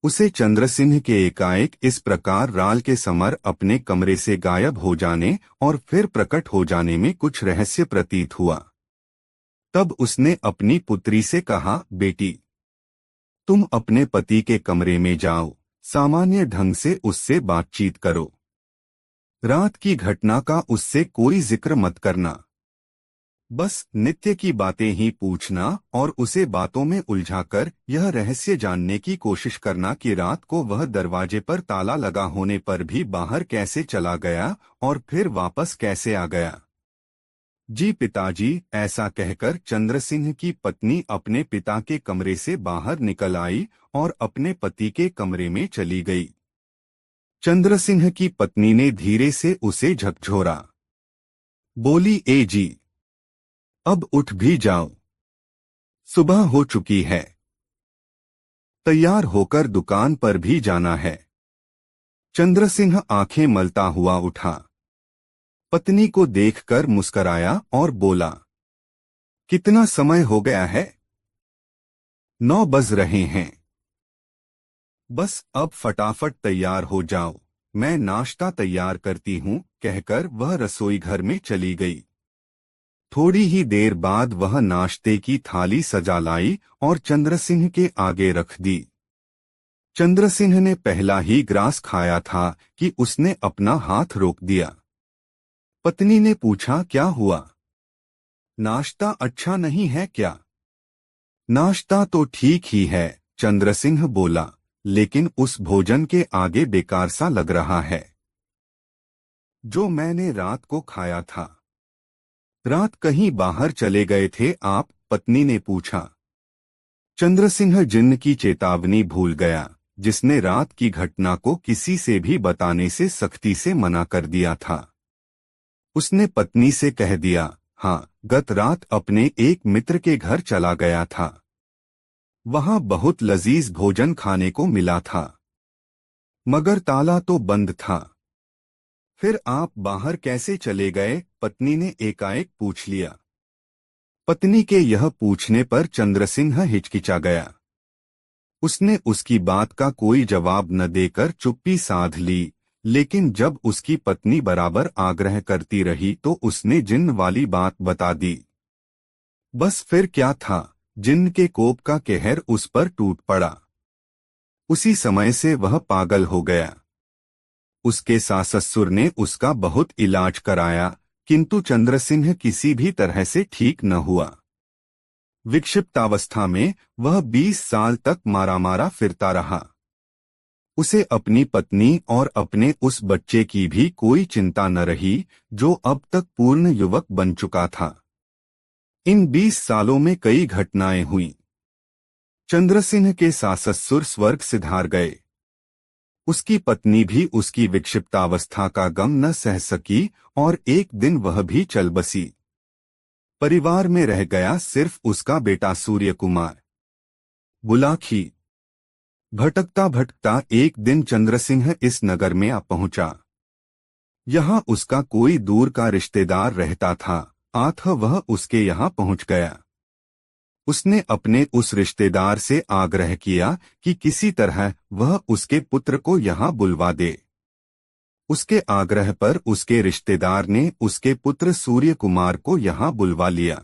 उसे चंद्रसिंह के एकाएक इस प्रकार राल के समर अपने कमरे से गायब हो जाने और फिर प्रकट हो जाने में कुछ रहस्य प्रतीत हुआ। तब उसने अपनी पुत्री से कहा, बेटी, तुम अपने पति के कमरे में जाओ, सामान्य ढंग से उससे बातचीत करो। रात की घटना का उससे कोई जिक्र मत करना। बस नित्य की बातें ही पूछना और उसे बातों में उलझाकर यह रहस्य जानने की कोशिश करना कि रात को वह दरवाजे पर ताला लगा होने पर भी बाहर कैसे चला गया और फिर वापस कैसे आ गया। जी पिताजी, ऐसा कहकर चंद्र सिंह की पत्नी अपने पिता के कमरे से बाहर निकल आई और अपने पति के कमरे में चली गई। चंद्र सिंह की पत्नी ने धीरे से उसे झकझोरा। बोली, ए जी, अब उठ भी जाओ, सुबह हो चुकी है, तैयार होकर दुकान पर भी जाना है। चंद्र सिंह आंखें मलता हुआ उठा, पत्नी को देखकर मुस्कराया और बोला, कितना समय हो गया है? 9 बज रहे हैं। बस अब फटाफट तैयार हो जाओ, मैं नाश्ता तैयार करती हूँ, कहकर वह रसोई घर में चली गई। थोड़ी ही देर बाद वह नाश्ते की थाली सजा लाई और चंद्र सिंह के आगे रख दी। चंद्र सिंह ने पहला ही ग्रास खाया था कि उसने अपना हाथ रोक दिया। पत्नी ने पूछा, क्या हुआ? नाश्ता अच्छा नहीं है क्या? नाश्ता तो ठीक ही है, चंद्र सिंह बोला, लेकिन उस भोजन के आगे बेकार सा लग रहा है जो मैंने रात को खाया था। रात कहीं बाहर चले गए थे आप? पत्नी ने पूछा। चंद्र सिंह जिन्न की चेतावनी भूल गया, जिसने रात की घटना को किसी से भी बताने से सख्ती से मना कर दिया था। उसने पत्नी से कह दिया, हाँ, गत रात अपने एक मित्र के घर चला गया था। वहां बहुत लजीज भोजन खाने को मिला था, मगर ताला तो बंद था। फिर आप बाहर कैसे चले गए? पत्नी ने एकाएक पूछ लिया। पत्नी के यह पूछने पर चंद्र सिंह हिचकिचा गया। उसने उसकी बात का कोई जवाब न देकर चुप्पी साध ली, लेकिन जब उसकी पत्नी बराबर आग्रह करती रही तो उसने जिन्न वाली बात बता दी। बस फिर क्या था, जिन्न के कोप का कहर उस पर टूट पड़ा। उसी समय से वह पागल हो गया। उसके सास ससुर ने उसका बहुत इलाज कराया, किंतु चंद्र सिंह किसी भी तरह से ठीक न हुआ। विक्षिप्तावस्था में वह 20 साल तक मारा फिरता रहा। उसे अपनी पत्नी और अपने उस बच्चे की भी कोई चिंता न रही, जो अब तक पूर्ण युवक बन चुका था। इन 20 सालों में कई घटनाएं हुईं। चंद्र सिंह के सास ससुर स्वर्ग सिधार गए। उसकी पत्नी भी उसकी विक्षिप्तावस्था का गम न सह सकी और एक दिन वह भी चल बसी। परिवार में रह गया सिर्फ उसका बेटा सूर्य कुमार। बुलाखी। भटकता भटकता एक दिन चंद्र सिंह इस नगर में आ पहुंचा। यहाँ उसका कोई दूर का रिश्तेदार रहता था, अतः वह उसके यहाँ पहुंच गया। उसने अपने उस रिश्तेदार से आग्रह किया कि किसी तरह वह उसके पुत्र को यहाँ बुलवा दे। उसके आग्रह पर उसके रिश्तेदार ने उसके पुत्र सूर्य कुमार को यहाँ बुलवा लिया।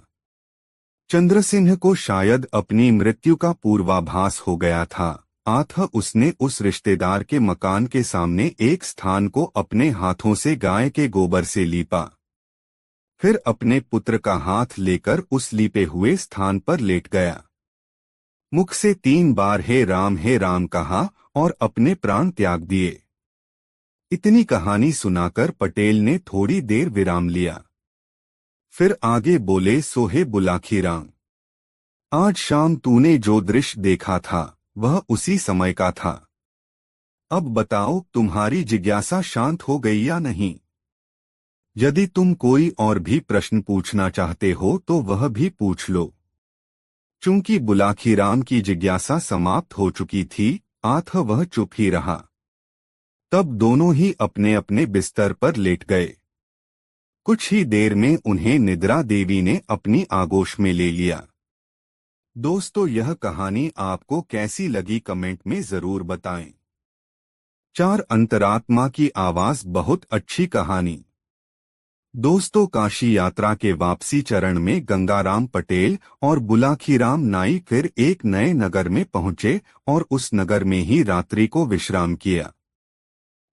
चंद्र सिंह को शायद अपनी मृत्यु का पूर्वाभास हो गया था, अतः उसने उस रिश्तेदार के मकान के सामने एक स्थान को अपने हाथों से गाय के गोबर से लीपा। फिर अपने पुत्र का हाथ लेकर उस लीपे हुए स्थान पर लेट गया। मुख से 3 बार हे राम कहा और अपने प्राण त्याग दिए। इतनी कहानी सुनाकर पटेल ने थोड़ी देर विराम लिया। फिर आगे बोले, सोहे बुलाखी राम, आज शाम तूने जो दृश्य देखा था वह उसी समय का था। अब बताओ, तुम्हारी जिज्ञासा शांत हो गई या नहीं? यदि तुम कोई और भी प्रश्न पूछना चाहते हो तो वह भी पूछ लो। चूंकि बुलाखीराम की जिज्ञासा समाप्त हो चुकी थी, अतः वह चुप ही रहा। तब दोनों ही अपने अपने बिस्तर पर लेट गए। कुछ ही देर में उन्हें निद्रा देवी ने अपनी आगोश में ले लिया। दोस्तों, यह कहानी आपको कैसी लगी कमेंट में जरूर बताएं। 4 अंतरात्मा की आवाज बहुत अच्छी कहानी। दोस्तों, काशी यात्रा के वापसी चरण में गंगाराम पटेल और बुलाखीराम नाई फिर एक नए नगर में पहुंचे और उस नगर में ही रात्रि को विश्राम किया।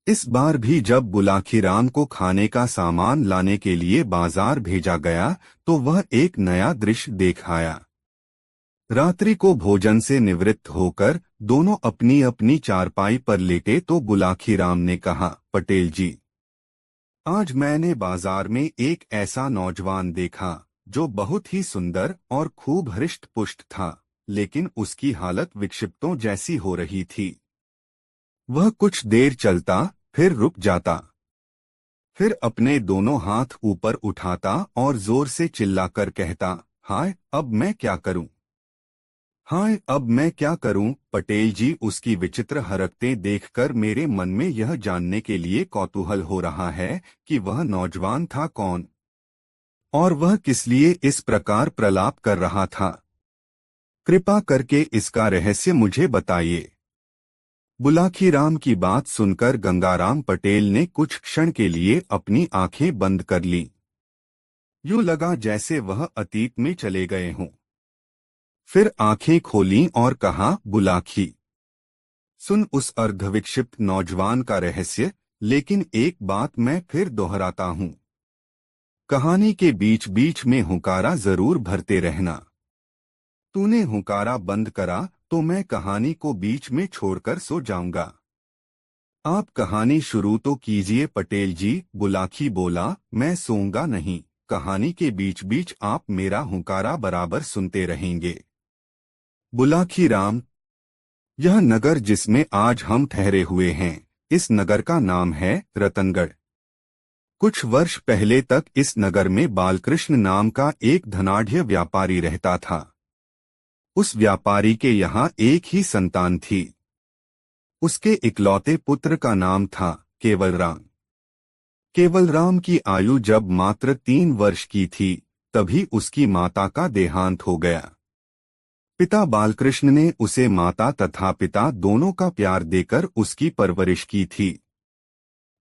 इस बार भी जब बुलाखीराम को खाने का सामान लाने के लिए बाजार भेजा गया तो वह एक नया दृश्य देख आया। रात्रि को भोजन से निवृत्त होकर दोनों अपनी अपनी चारपाई पर लेटे तो बुलाखीराम ने कहा, पटेल जी, आज मैंने बाजार में एक ऐसा नौजवान देखा जो बहुत ही सुंदर और खूब हृष्ट पुष्ट था, लेकिन उसकी हालत विक्षिप्तों जैसी हो रही थी। वह कुछ देर चलता, फिर रुक जाता, फिर अपने दोनों हाथ ऊपर उठाता और जोर से चिल्लाकर कहता, हाय अब मैं क्या करूं, हाय अब मैं क्या करूं। पटेल जी, उसकी विचित्र हरकतें देखकर मेरे मन में यह जानने के लिए कौतूहल हो रहा है कि वह नौजवान था कौन और वह किस लिए इस प्रकार प्रलाप कर रहा था। कृपा करके इसका रहस्य मुझे बताइए। बुलाखीराम की बात सुनकर गंगाराम पटेल ने कुछ क्षण के लिए अपनी आंखें बंद कर लीं। यूं लगा जैसे वह अतीत में चले गए हों। फिर आंखें खोलीं और कहा, बुलाखी, सुन उस अर्धविक्षिप्त नौजवान का रहस्य, लेकिन एक बात मैं फिर दोहराता हूं, कहानी के बीच बीच में हुंकारा जरूर भरते रहना। तूने हुंकारा बंद करा तो मैं कहानी को बीच में छोड़कर सो जाऊंगा। आप कहानी शुरू तो कीजिए पटेल जी। बुलाखी बोला, मैं सोऊंगा नहीं, कहानी के बीच बीच आप मेरा हुंकारा बराबर सुनते रहेंगे। बुलाखीराम, यह नगर जिसमें आज हम ठहरे हुए हैं, इस नगर का नाम है रतनगढ़। कुछ वर्ष पहले तक इस नगर में बालकृष्ण नाम का एक धनाढ्य व्यापारी रहता था। उस व्यापारी के यहाँ एक ही संतान थी। उसके इकलौते पुत्र का नाम था केवलराम। केवलराम की आयु जब मात्र 3 वर्ष की थी, तभी उसकी माता का देहांत हो गया। पिता बालकृष्ण ने उसे माता तथा पिता दोनों का प्यार देकर उसकी परवरिश की थी।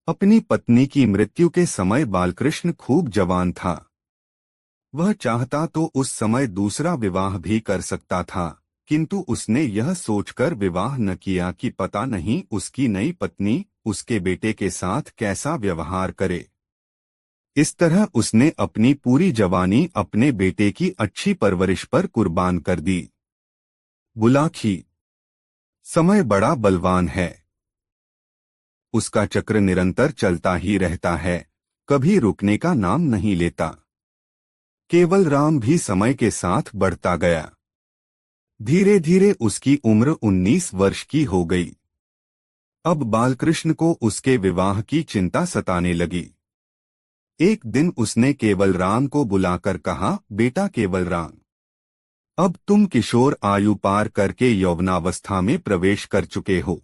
अपनी पत्नी की मृत्यु के समय बालकृष्ण खूब जवान था। वह चाहता तो उस समय दूसरा विवाह भी कर सकता था, किंतु उसने यह सोचकर विवाह न किया कि पता नहीं उसकी नई पत्नी उसके बेटे के साथ कैसा व्यवहार करे। इस तरह उसने अपनी पूरी जवानी अपने बेटे की अच्छी परवरिश पर कुर्बान कर दी। बुलाखी, समय बड़ा बलवान है। उसका चक्र निरंतर चलता ही रहता है, कभी रुकने का नाम नहीं लेता। केवलराम भी समय के साथ बढ़ता गया। धीरे धीरे उसकी उम्र 19 वर्ष की हो गई। अब बालकृष्ण को उसके विवाह की चिंता सताने लगी। एक दिन उसने केवलराम को बुलाकर कहा, बेटा केवलराम, अब तुम किशोर आयु पार करके यौवनावस्था में प्रवेश कर चुके हो।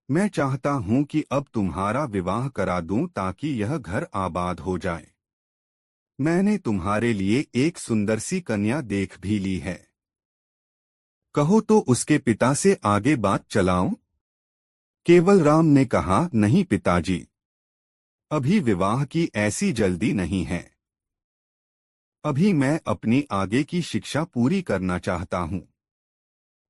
मैं चाहता हूं कि अब तुम्हारा विवाह करा दूं ताकि यह घर आबाद हो जाए। मैंने तुम्हारे लिए एक सुंदर सी कन्या देख भी ली है। कहो तो उसके पिता से आगे बात चलाऊं? केवलराम ने कहा, नहीं पिताजी, अभी विवाह की ऐसी जल्दी नहीं है। अभी मैं अपनी आगे की शिक्षा पूरी करना चाहता हूं।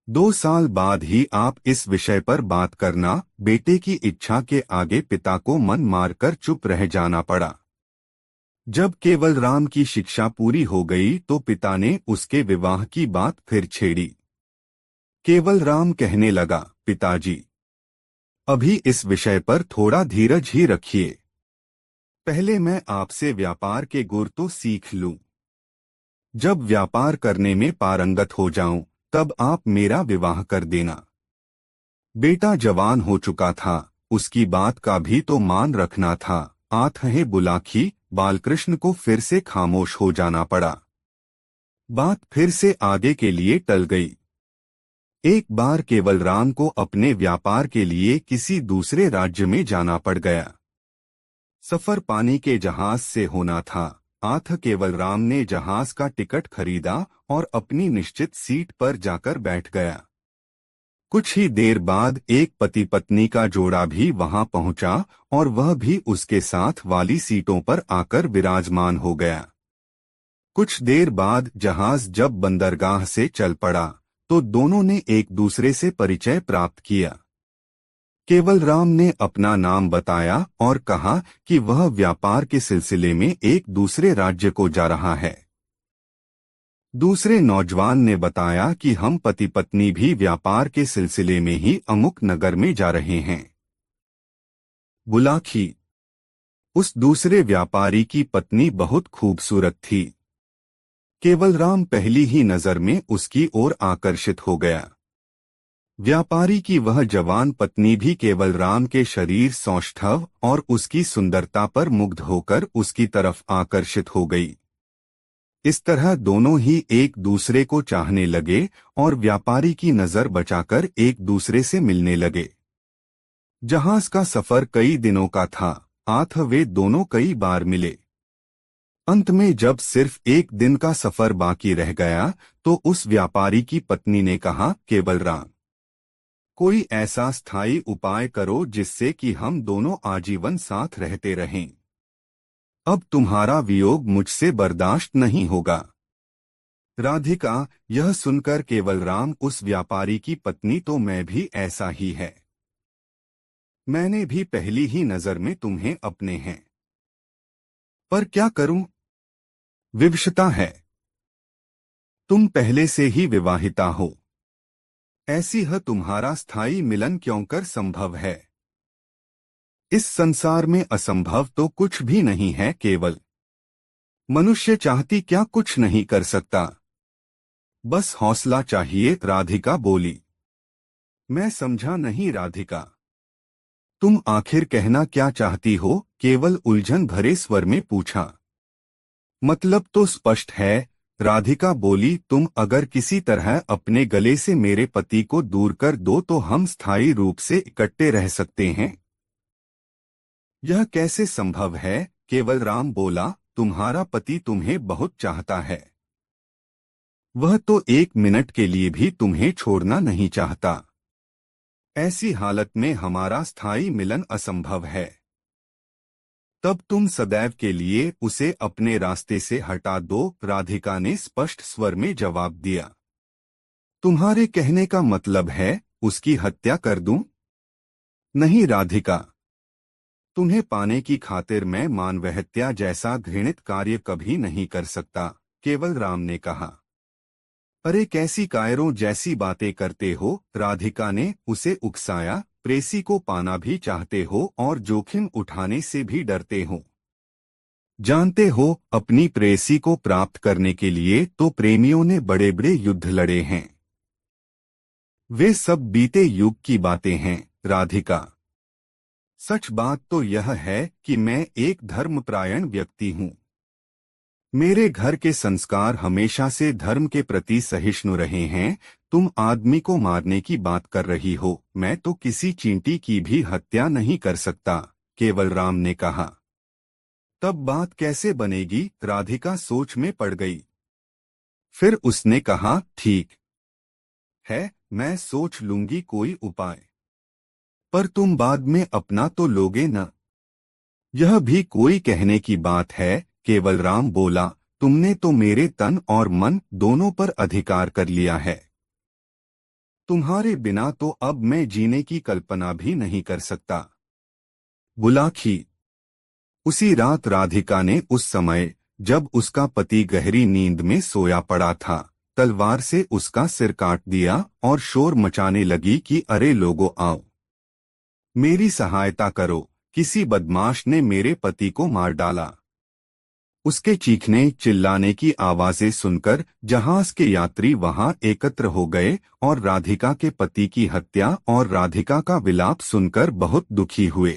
2 साल बाद ही आप इस विषय पर बात करना। बेटे की इच्छा के आगे पिता को मन मारकर चुप रह जाना पड़ा। जब केवलराम की शिक्षा पूरी हो गई तो पिता ने उसके विवाह की बात फिर छेड़ी। केवलराम कहने लगा, पिताजी, अभी इस विषय पर थोड़ा धीरज ही रखिए। पहले मैं आपसे व्यापार के गुर तो सीख लूं। जब व्यापार करने में पारंगत हो जाऊं, तब आप मेरा विवाह कर देना। बेटा जवान हो चुका था, उसकी बात का भी तो मान रखना था। आठ बुलाखी, बालकृष्ण को फिर से खामोश हो जाना पड़ा। बात फिर से आगे के लिए टल गई। एक बार केवलराम को अपने व्यापार के लिए किसी दूसरे राज्य में जाना पड़ गया। सफर पानी के जहाज से होना था। आठ केवलराम ने जहाज का टिकट खरीदा और अपनी निश्चित सीट पर जाकर बैठ गया। कुछ ही देर बाद एक पति पत्नी का जोड़ा भी वहां पहुंचा और वह भी उसके साथ वाली सीटों पर आकर विराजमान हो गया। कुछ देर बाद जहाज जब बंदरगाह से चल पड़ा तो दोनों ने एक दूसरे से परिचय प्राप्त किया। केवल राम ने अपना नाम बताया और कहा कि वह व्यापार के सिलसिले में एक दूसरे राज्य को जा रहा है। दूसरे नौजवान ने बताया कि हम पति पत्नी भी व्यापार के सिलसिले में ही अमुक नगर में जा रहे हैं। बुलाखी। उस दूसरे व्यापारी की पत्नी बहुत खूबसूरत थी। केवल राम पहली ही नजर में उसकी ओर आकर्षित हो गया। व्यापारी की वह जवान पत्नी भी केवल राम के शरीर सौष्ठव और उसकी सुंदरता पर मुग्ध होकर उसकी तरफ आकर्षित हो गई। इस तरह दोनों ही एक दूसरे को चाहने लगे और व्यापारी की नजर बचाकर एक दूसरे से मिलने लगे। जहाज का सफर कई दिनों का था, आथ वे दोनों कई बार मिले। अंत में जब सिर्फ एक दिन का सफर बाकी रह गया तो उस व्यापारी की पत्नी ने कहा, केवल राम, कोई ऐसा स्थायी उपाय करो जिससे कि हम दोनों आजीवन साथ रहते रहें। अब तुम्हारा वियोग मुझसे बर्दाश्त नहीं होगा। राधिका। यह सुनकर केवल राम उस व्यापारी की पत्नी, तो मैं भी ऐसा ही है। मैंने भी पहली ही नजर में तुम्हें अपने हैं। पर क्या करूं? विवशता है। तुम पहले से ही विवाहिता हो। ऐसी है तुम्हारा स्थायी मिलन क्यों कर संभव है? इस संसार में असंभव तो कुछ भी नहीं है। केवल मनुष्य चाहती क्या कुछ नहीं कर सकता। बस हौसला चाहिए। राधिका बोली। मैं समझा नहीं राधिका, तुम आखिर कहना क्या चाहती हो? केवल उलझन भरे स्वर में पूछा। मतलब तो स्पष्ट है, राधिका बोली। तुम अगर किसी तरह अपने गले से मेरे पति को दूर कर दो तो हम स्थायी रूप से इकट्ठे रह सकते हैं। यह कैसे संभव है? केवल राम बोला। तुम्हारा पति तुम्हें बहुत चाहता है। वह तो एक मिनट के लिए भी तुम्हें छोड़ना नहीं चाहता। ऐसी हालत में हमारा स्थायी मिलन असंभव है। तब तुम सदैव के लिए उसे अपने रास्ते से हटा दो। राधिका ने स्पष्ट स्वर में जवाब दिया। तुम्हारे कहने का मतलब है उसकी हत्या कर दूं? नहीं राधिका, तुम्हें पाने की खातिर मैं मानवहत्या जैसा घृणित कार्य कभी नहीं कर सकता। केवल राम ने कहा। अरे कैसी कायरों जैसी बातें करते हो? राधिका ने उसे उकसाया। प्रेसी को पाना भी चाहते हो और जोखिम उठाने से भी डरते हो। जानते हो, अपनी प्रेसी को प्राप्त करने के लिए तो प्रेमियों ने बड़े बड़े युद्ध लड़े हैं। वे सब बीते युग की बातें हैं। राधिका, सच बात तो यह है कि मैं एक धर्मपरायण व्यक्ति हूँ। मेरे घर के संस्कार हमेशा से धर्म के प्रति सहिष्णु रहे हैं। तुम आदमी को मारने की बात कर रही हो। मैं तो किसी चींटी की भी हत्या नहीं कर सकता। केवल राम ने कहा। तब बात कैसे बनेगी? राधिका सोच में पड़ गई। फिर उसने कहा, ठीक है, मैं सोच लूंगी कोई उपाय। पर तुम बाद में अपना तो लोगे न? यह भी कोई कहने की बात है। केवल राम बोला। तुमने तो मेरे तन और मन दोनों पर अधिकार कर लिया है। तुम्हारे बिना तो अब मैं जीने की कल्पना भी नहीं कर सकता। बुलाखी। उसी रात राधिका ने उस समय जब उसका पति गहरी नींद में सोया पड़ा था, तलवार से उसका सिर काट दिया और शोर मचाने लगी कि अरे लोगों आओ, मेरी सहायता करो, किसी बदमाश ने मेरे पति को मार डाला। उसके चीखने चिल्लाने की आवाजें सुनकर जहाज के यात्री वहां एकत्र हो गए और राधिका के पति की हत्या और राधिका का विलाप सुनकर बहुत दुखी हुए।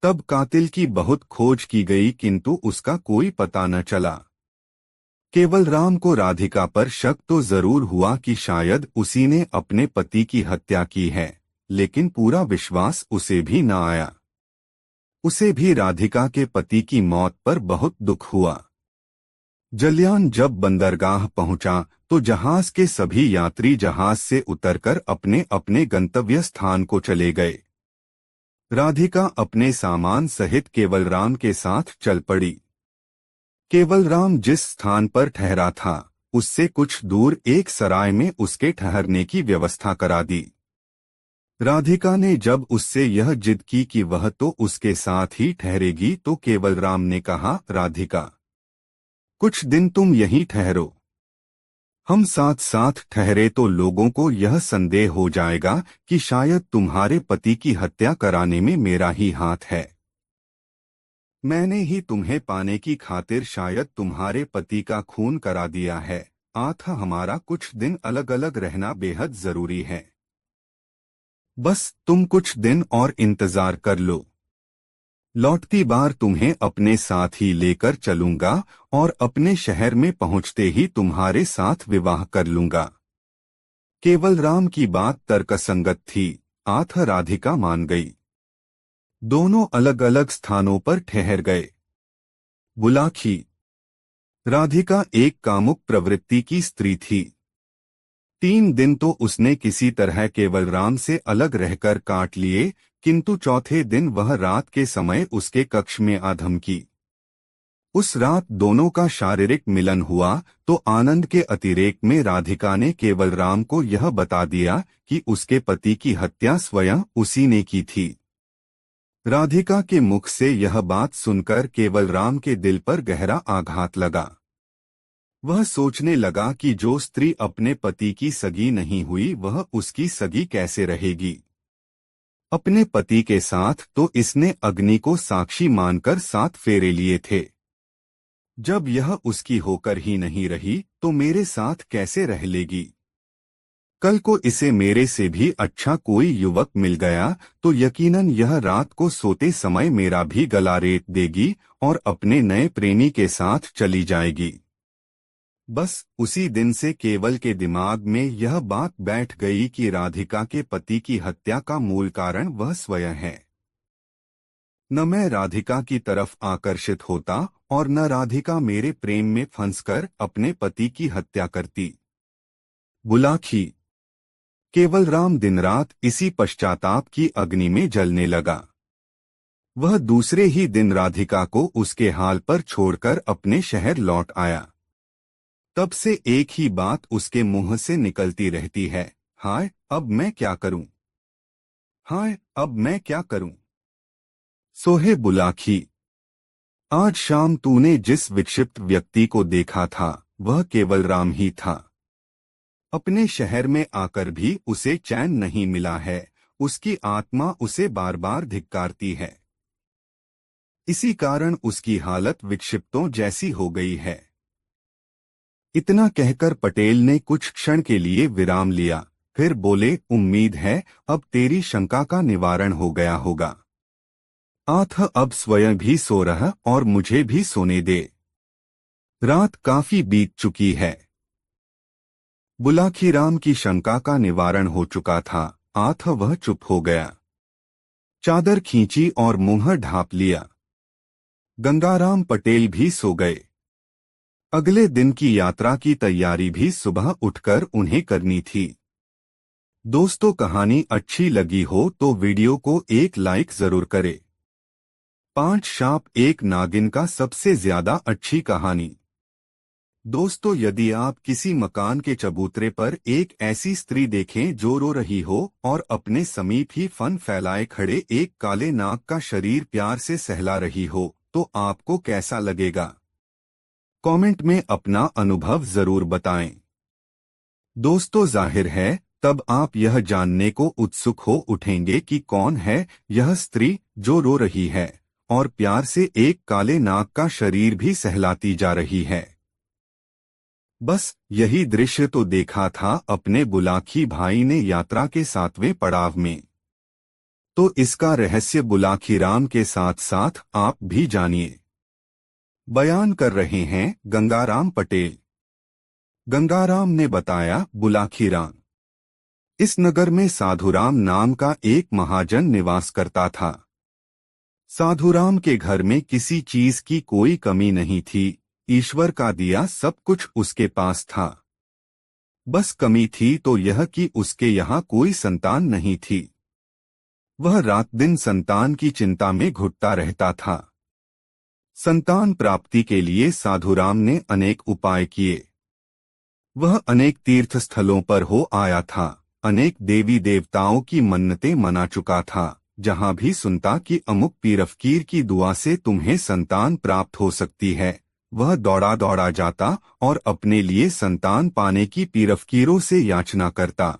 तब कातिल की बहुत खोज की गई किंतु उसका कोई पता न चला। केवल राम को राधिका पर शक तो जरूर हुआ कि शायद उसी ने अपने पति की हत्या की है, लेकिन पूरा विश्वास उसे भी न आया। उसे भी राधिका के पति की मौत पर बहुत दुख हुआ। जलयान जब बंदरगाह पहुंचा तो जहाज के सभी यात्री जहाज से उतरकर अपने अपने गंतव्य स्थान को चले गए। राधिका अपने सामान सहित केवल राम के साथ चल पड़ी। केवल राम जिस स्थान पर ठहरा था उससे कुछ दूर एक सराय में उसके ठहरने की व्यवस्था करा दी। राधिका ने जब उससे यह जिद की कि वह तो उसके साथ ही ठहरेगी तो केवलराम ने कहा, राधिका, कुछ दिन तुम यहीं ठहरो। हम साथ साथ ठहरे तो लोगों को यह संदेह हो जाएगा कि शायद तुम्हारे पति की हत्या कराने में मेरा ही हाथ है। मैंने ही तुम्हें पाने की खातिर शायद तुम्हारे पति का खून करा दिया है। अतः हमारा कुछ दिन अलग अलग रहना बेहद जरूरी है। बस तुम कुछ दिन और इंतजार कर लो। लौटती बार तुम्हें अपने साथ ही लेकर चलूंगा और अपने शहर में पहुंचते ही तुम्हारे साथ विवाह कर लूंगा। केवलराम की बात तर्कसंगत थी, अतः राधिका मान गई। दोनों अलग अलग स्थानों पर ठहर गए। बुलाखी। राधिका एक कामुक प्रवृत्ति की स्त्री थी। 3 दिन तो उसने किसी तरह केवलराम से अलग रहकर काट लिए, किंतु चौथे दिन वह रात के समय उसके कक्ष में आ धमकी। उस रात दोनों का शारीरिक मिलन हुआ तो आनंद के अतिरेक में राधिका ने केवलराम को यह बता दिया कि उसके पति की हत्या स्वयं उसी ने की थी। राधिका के मुख से यह बात सुनकर केवलराम के दिल पर गहरा आघात लगा। वह सोचने लगा कि जो स्त्री अपने पति की सगी नहीं हुई वह उसकी सगी कैसे रहेगी। अपने पति के साथ तो इसने अग्नि को साक्षी मानकर 7 फेरे लिए थे। जब यह उसकी होकर ही नहीं रही तो मेरे साथ कैसे रह लेगी। कल को इसे मेरे से भी अच्छा कोई युवक मिल गया तो यकीनन यह रात को सोते समय मेरा भी गला रेत देगी और अपने नए प्रेमी के साथ चली जाएगी। बस उसी दिन से केवल के दिमाग में यह बात बैठ गई कि राधिका के पति की हत्या का मूल कारण वह स्वयं है। न मैं राधिका की तरफ आकर्षित होता और न राधिका मेरे प्रेम में फंसकर अपने पति की हत्या करती। बुलाखी। केवलराम दिन रात इसी पश्चाताप की अग्नि में जलने लगा। वह दूसरे ही दिन राधिका को उसके हाल पर छोड़कर अपने शहर लौट आया। तब से एक ही बात उसके मुंह से निकलती रहती है, हाय अब मैं क्या करूं, हाय अब मैं क्या करूं। सोहे बुलाखी। आज शाम तूने जिस विक्षिप्त व्यक्ति को देखा था वह केवलराम ही था। अपने शहर में आकर भी उसे चैन नहीं मिला है, उसकी आत्मा उसे बार बार धिक्कारती है। इसी कारण उसकी हालत विक्षिप्तों जैसी हो गई है। इतना कहकर पटेल ने कुछ क्षण के लिए विराम लिया, फिर बोले, उम्मीद है अब तेरी शंका का निवारण हो गया होगा। अतः अब स्वयं भी सो रहा और मुझे भी सोने दे। रात काफी बीत चुकी है। बुलाखीराम की शंका का निवारण हो चुका था, अतः वह चुप हो गया। चादर खींची और मुंह ढांप लिया। गंगाराम पटेल भी सो गए। अगले दिन की यात्रा की तैयारी भी सुबह उठकर उन्हें करनी थी। दोस्तों, कहानी अच्छी लगी हो तो वीडियो को एक लाइक जरूर करें। 5 सांप एक नागिन का सबसे ज्यादा अच्छी कहानी। दोस्तों, यदि आप किसी मकान के चबूतरे पर एक ऐसी स्त्री देखें जो रो रही हो और अपने समीप ही फन फैलाए खड़े एक काले नाग का शरीर प्यार से सहला रही हो तो आपको कैसा लगेगा? कमेंट में अपना अनुभव जरूर बताएं। दोस्तों, जाहिर है तब आप यह जानने को उत्सुक हो उठेंगे कि कौन है यह स्त्री जो रो रही है और प्यार से एक काले नाग का शरीर भी सहलाती जा रही है। बस यही दृश्य तो देखा था अपने बुलाखी भाई ने यात्रा के 7वें पड़ाव में। तो इसका रहस्य बुलाखीराम के साथ साथ आप भी जानिए। बयान कर रहे हैं गंगाराम पटेल। गंगाराम ने बताया, बुलाखीराम, इस नगर में साधुराम नाम का एक महाजन निवास करता था। साधुराम के घर में किसी चीज की कोई कमी नहीं थी, ईश्वर का दिया सब कुछ उसके पास था। बस कमी थी तो यह कि उसके यहाँ कोई संतान नहीं थी। वह रात दिन संतान की चिंता में घुटता रहता था। संतान प्राप्ति के लिए साधुराम ने अनेक उपाय किए। वह अनेक तीर्थ स्थलों पर हो आया था, अनेक देवी देवताओं की मन्नतें मना चुका था। जहां भी सुनता कि अमुक पीर फकीर की दुआ से तुम्हें संतान प्राप्त हो सकती है, वह दौड़ा दौड़ा जाता और अपने लिए संतान पाने की पीर फकीरों से याचना करता।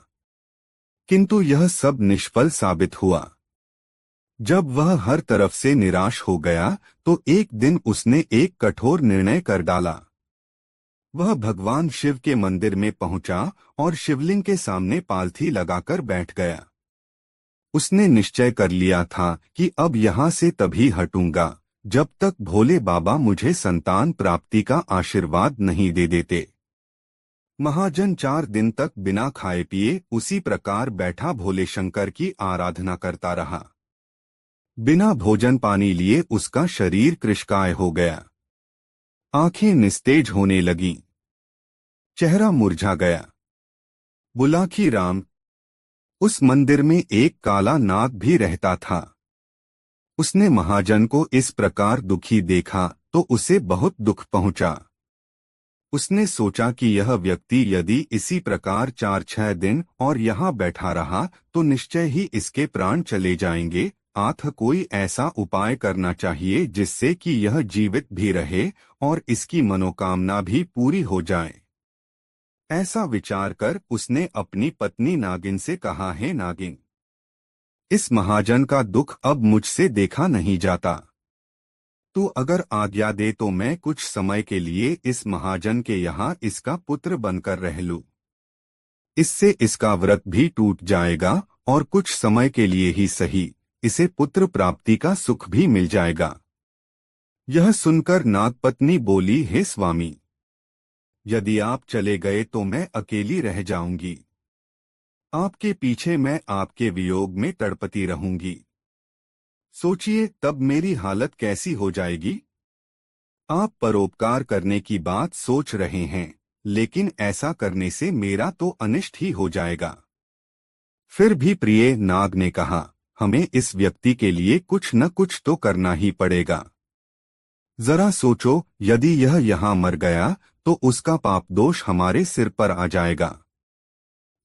किंतु यह सब निष्फल साबित हुआ। जब वह हर तरफ से निराश हो गया तो एक दिन उसने एक कठोर निर्णय कर डाला। वह भगवान शिव के मंदिर में पहुंचा और शिवलिंग के सामने पालथी लगाकर बैठ गया। उसने निश्चय कर लिया था कि अब यहाँ से तभी हटूंगा जब तक भोले बाबा मुझे संतान प्राप्ति का आशीर्वाद नहीं दे देते। महाजन 4 दिन तक बिना खाए पिए उसी प्रकार बैठा भोले शंकर की आराधना करता रहा। बिना भोजन पानी लिए उसका शरीर कृशकाय हो गया। आंखें निस्तेज होने लगीं। चेहरा मुरझा गया। बुलाकी राम, उस मंदिर में एक काला नाग भी रहता था। उसने महाजन को इस प्रकार दुखी देखा तो उसे बहुत दुख पहुंचा। उसने सोचा कि यह व्यक्ति यदि इसी प्रकार 4-6 दिन और यहाँ बैठा रहा तो निश्चय ही इसके प्राण चले जाएंगे। अतः कोई ऐसा उपाय करना चाहिए जिससे कि यह जीवित भी रहे और इसकी मनोकामना भी पूरी हो जाए। ऐसा विचार कर उसने अपनी पत्नी नागिन से कहा, है नागिन, इस महाजन का दुख अब मुझसे देखा नहीं जाता। तू अगर आज्ञा दे तो मैं कुछ समय के लिए इस महाजन के यहाँ इसका पुत्र बनकर रह लूं। इससे इसका व्रत भी टूट जाएगा और कुछ समय के लिए ही सही इसे पुत्र प्राप्ति का सुख भी मिल जाएगा। यह सुनकर नागपत्नी बोली, हे स्वामी, यदि आप चले गए तो मैं अकेली रह जाऊंगी। आपके पीछे मैं आपके वियोग में तड़पती रहूंगी। सोचिए तब मेरी हालत कैसी हो जाएगी। आप परोपकार करने की बात सोच रहे हैं, लेकिन ऐसा करने से मेरा तो अनिष्ट ही हो जाएगा। फिर भी प्रिय नाग ने कहा, हमें इस व्यक्ति के लिए कुछ न कुछ तो करना ही पड़ेगा। जरा सोचो, यदि यह यहाँ मर गया तो उसका पाप दोष हमारे सिर पर आ जाएगा।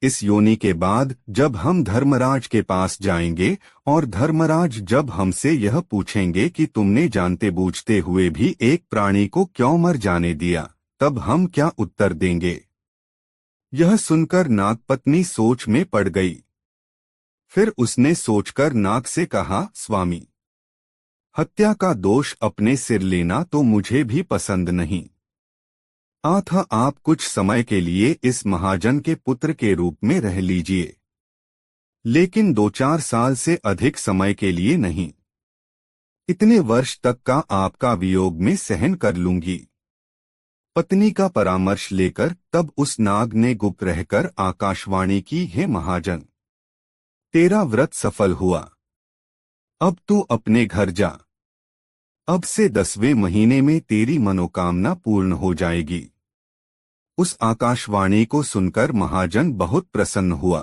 इस योनि के बाद जब हम धर्मराज के पास जाएंगे और धर्मराज जब हमसे यह पूछेंगे कि तुमने जानते बूझते हुए भी एक प्राणी को क्यों मर जाने दिया, तब हम क्या उत्तर देंगे। यह सुनकर नागपत्नी सोच में पड़ गई। फिर उसने सोचकर नाग से कहा, स्वामी, हत्या का दोष अपने सिर लेना तो मुझे भी पसंद नहीं। अतः आप कुछ समय के लिए इस महाजन के पुत्र के रूप में रह लीजिए, लेकिन 2-4 साल से अधिक समय के लिए नहीं। इतने वर्ष तक का आपका वियोग में सहन कर लूंगी। पत्नी का परामर्श लेकर तब उस नाग ने गुप्त रहकर आकाशवाणी की, हे महाजन, तेरा व्रत सफल हुआ। अब तू अपने घर जा। अब से 10वें महीने में तेरी मनोकामना पूर्ण हो जाएगी। उस आकाशवाणी को सुनकर महाजन बहुत प्रसन्न हुआ।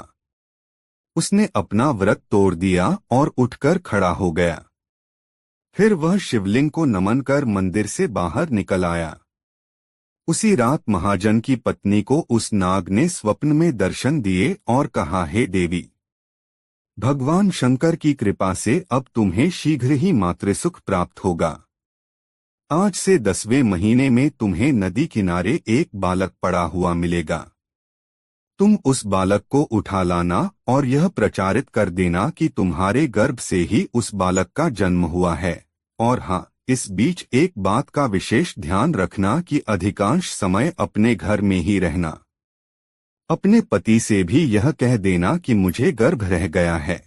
उसने अपना व्रत तोड़ दिया और उठकर खड़ा हो गया। फिर वह शिवलिंग को नमन कर मंदिर से बाहर निकल आया। उसी रात महाजन की पत्नी को उस नाग ने स्वप्न में दर्शन दिए और कहा, हे देवी, भगवान शंकर की कृपा से अब तुम्हें शीघ्र ही मातृसुख प्राप्त होगा। आज से 10वें महीने में तुम्हें नदी किनारे एक बालक पड़ा हुआ मिलेगा। तुम उस बालक को उठा लाना और यह प्रचारित कर देना कि तुम्हारे गर्भ से ही उस बालक का जन्म हुआ है। और हाँ, इस बीच एक बात का विशेष ध्यान रखना कि अधिकांश समय अपने घर में ही रहना। अपने पति से भी यह कह देना कि मुझे गर्भ रह गया है।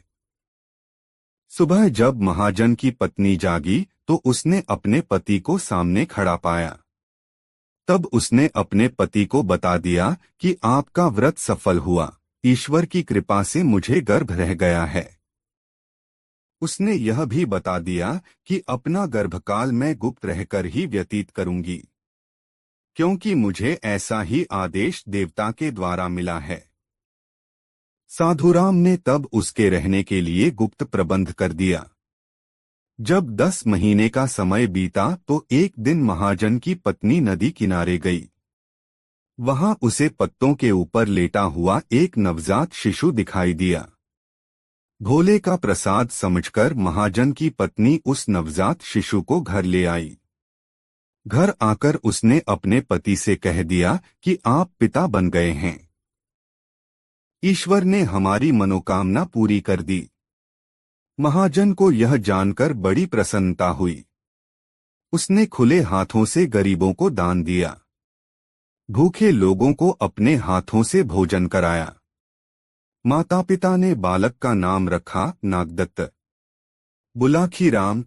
सुबह जब महाजन की पत्नी जागी तो उसने अपने पति को सामने खड़ा पाया। तब उसने अपने पति को बता दिया कि आपका व्रत सफल हुआ, ईश्वर की कृपा से मुझे गर्भ रह गया है। उसने यह भी बता दिया कि अपना गर्भकाल मैं गुप्त रहकर ही व्यतीत करूंगी, क्योंकि मुझे ऐसा ही आदेश देवता के द्वारा मिला है। साधुराम ने तब उसके रहने के लिए गुप्त प्रबंध कर दिया। जब 10 महीने का समय बीता तो एक दिन महाजन की पत्नी नदी किनारे गई। वहां उसे पत्तों के ऊपर लेटा हुआ एक नवजात शिशु दिखाई दिया। भोले का प्रसाद समझकर महाजन की पत्नी उस नवजात शिशु को घर ले आई। घर आकर उसने अपने पति से कह दिया कि आप पिता बन गए हैं। ईश्वर ने हमारी मनोकामना पूरी कर दी। महाजन को यह जानकर बड़ी प्रसन्नता हुई। उसने खुले हाथों से गरीबों को दान दिया। भूखे लोगों को अपने हाथों से भोजन कराया। माता पिता ने बालक का नाम रखा नागदत्त। बुलाखी राम।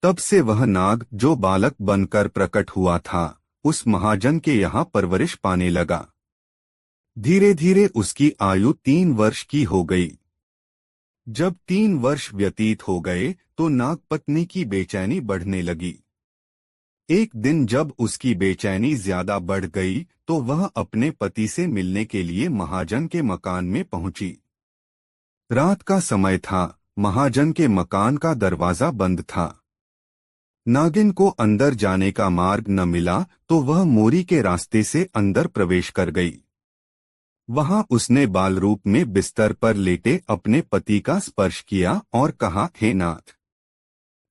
तब से वह नाग जो बालक बनकर प्रकट हुआ था, उस महाजन के यहाँ परवरिश पाने लगा। धीरे धीरे उसकी आयु 3 वर्ष की हो गई। जब 3 वर्ष व्यतीत हो गए तो नागपत्नी की बेचैनी बढ़ने लगी। एक दिन जब उसकी बेचैनी ज्यादा बढ़ गई तो वह अपने पति से मिलने के लिए महाजन के मकान में पहुंची। रात का समय था, महाजन के मकान का दरवाजा बंद था। नागिन को अंदर जाने का मार्ग न मिला तो वह मोरी के रास्ते से अंदर प्रवेश कर गई। वहां उसने बाल रूप में बिस्तर पर लेटे अपने पति का स्पर्श किया और कहा, हे नाथ,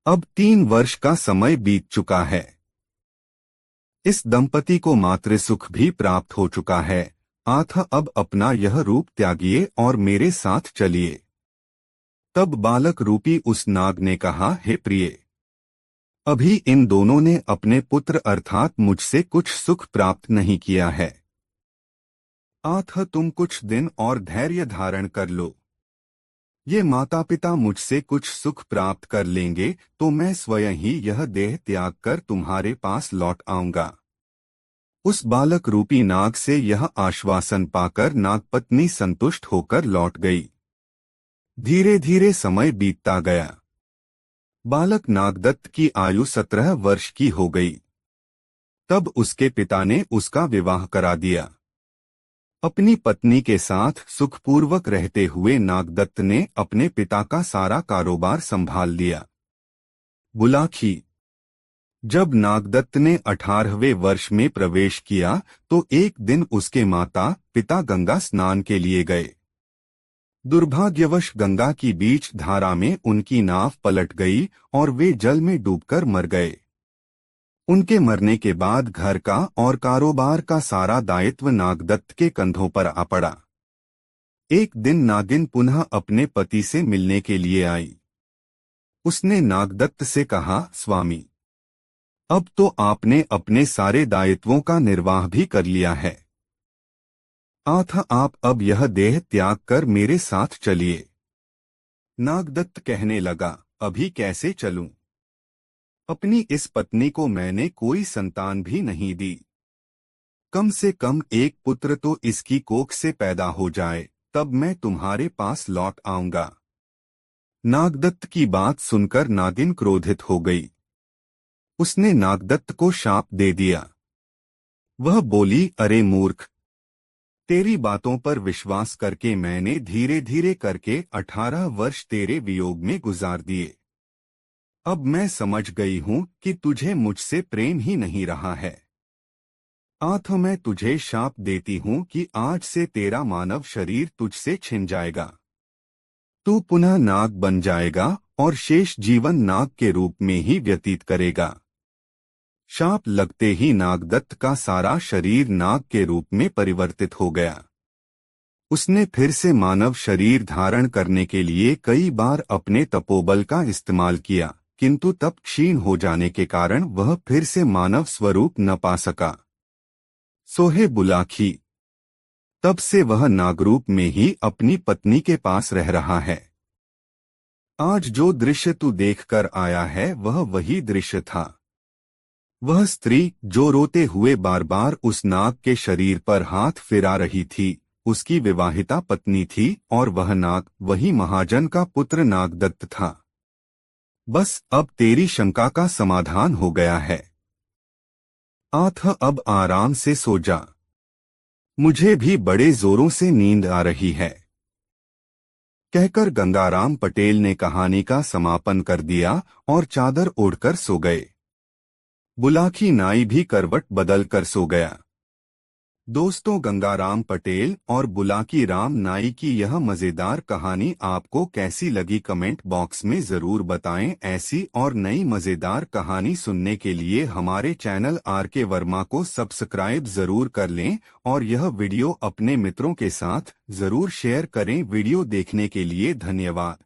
अब 3 वर्ष का समय बीत चुका है। इस दंपति को मातृ सुख भी प्राप्त हो चुका है। अतः अब अपना यह रूप त्यागिए और मेरे साथ चलिए। तब बालक रूपी उस नाग ने कहा, हे प्रिय, अभी इन दोनों ने अपने पुत्र अर्थात मुझसे कुछ सुख प्राप्त नहीं किया है। अतः तुम कुछ दिन और धैर्य धारण कर लो। ये माता पिता मुझसे कुछ सुख प्राप्त कर लेंगे तो मैं स्वयं ही यह देह त्याग कर तुम्हारे पास लौट आऊंगा। उस बालक रूपी नाग से यह आश्वासन पाकर नागपत्नी संतुष्ट होकर लौट गई। धीरे धीरे समय बीतता गया। बालक नागदत्त की आयु 17 वर्ष की हो गई। तब उसके पिता ने उसका विवाह करा दिया। अपनी पत्नी के साथ सुखपूर्वक रहते हुए नागदत्त ने अपने पिता का सारा कारोबार संभाल लिया। बुलाखी। जब नागदत्त ने 18वें वर्ष में प्रवेश किया तो एक दिन उसके माता पिता गंगा स्नान के लिए गए। दुर्भाग्यवश गंगा की बीच धारा में उनकी नाव पलट गई और वे जल में डूबकर मर गए। उनके मरने के बाद घर का और कारोबार का सारा दायित्व नागदत्त के कंधों पर आ पड़ा। एक दिन नागिन पुनः अपने पति से मिलने के लिए आई। उसने नागदत्त से कहा, स्वामी, अब तो आपने अपने सारे दायित्वों का निर्वाह भी कर लिया है। अतः आप अब यह देह त्याग कर मेरे साथ चलिए। नागदत्त कहने लगा, अभी कैसे चलूं? अपनी इस पत्नी को मैंने कोई संतान भी नहीं दी। कम से कम एक पुत्र तो इसकी कोख से पैदा हो जाए, तब मैं तुम्हारे पास लौट आऊंगा। नागदत्त की बात सुनकर नागिन क्रोधित हो गई। उसने नागदत्त को शाप दे दिया। वह बोली, अरे मूर्ख, तेरी बातों पर विश्वास करके मैंने धीरे धीरे करके 18 वर्ष तेरे वियोग में गुजार दिए। अब मैं समझ गई हूं कि तुझे मुझसे प्रेम ही नहीं रहा है। अतः मैं तुझे शाप देती हूं कि आज से तेरा मानव शरीर तुझसे छिन जाएगा। तू पुनः नाग बन जाएगा और शेष जीवन नाग के रूप में ही व्यतीत करेगा। शाप लगते ही नागदत्त का सारा शरीर नाग के रूप में परिवर्तित हो गया। उसने फिर से मानव शरीर धारण करने के लिए कई बार अपने तपोबल का इस्तेमाल किया, किंतु तप क्षीण हो जाने के कारण वह फिर से मानव स्वरूप न पा सका। सोहे बुलाखी। तब से वह नागरूप में ही अपनी पत्नी के पास रह रहा है। आज जो दृश्य तू देखकर आया है वह वही दृश्य था। वह स्त्री जो रोते हुए बार बार उस नाग के शरीर पर हाथ फिरा रही थी, उसकी विवाहिता पत्नी थी और वह नाग वही महाजन का पुत्र नागदत्त था। बस अब तेरी शंका का समाधान हो गया है। अतः अब आराम से सो जा। मुझे भी बड़े जोरों से नींद आ रही है। कहकर गंगाराम पटेल ने कहानी का समापन कर दिया और चादर ओढ़कर सो गए। बुलाखी नाई भी करवट बदल कर सो गया। दोस्तों, गंगाराम पटेल और बुलाकी राम नाई की यह मजेदार कहानी आपको कैसी लगी कमेंट बॉक्स में जरूर बताएं। ऐसी और नई मजेदार कहानी सुनने के लिए हमारे चैनल आरके वर्मा को सब्सक्राइब जरूर कर लें और यह वीडियो अपने मित्रों के साथ जरूर शेयर करें। वीडियो देखने के लिए धन्यवाद।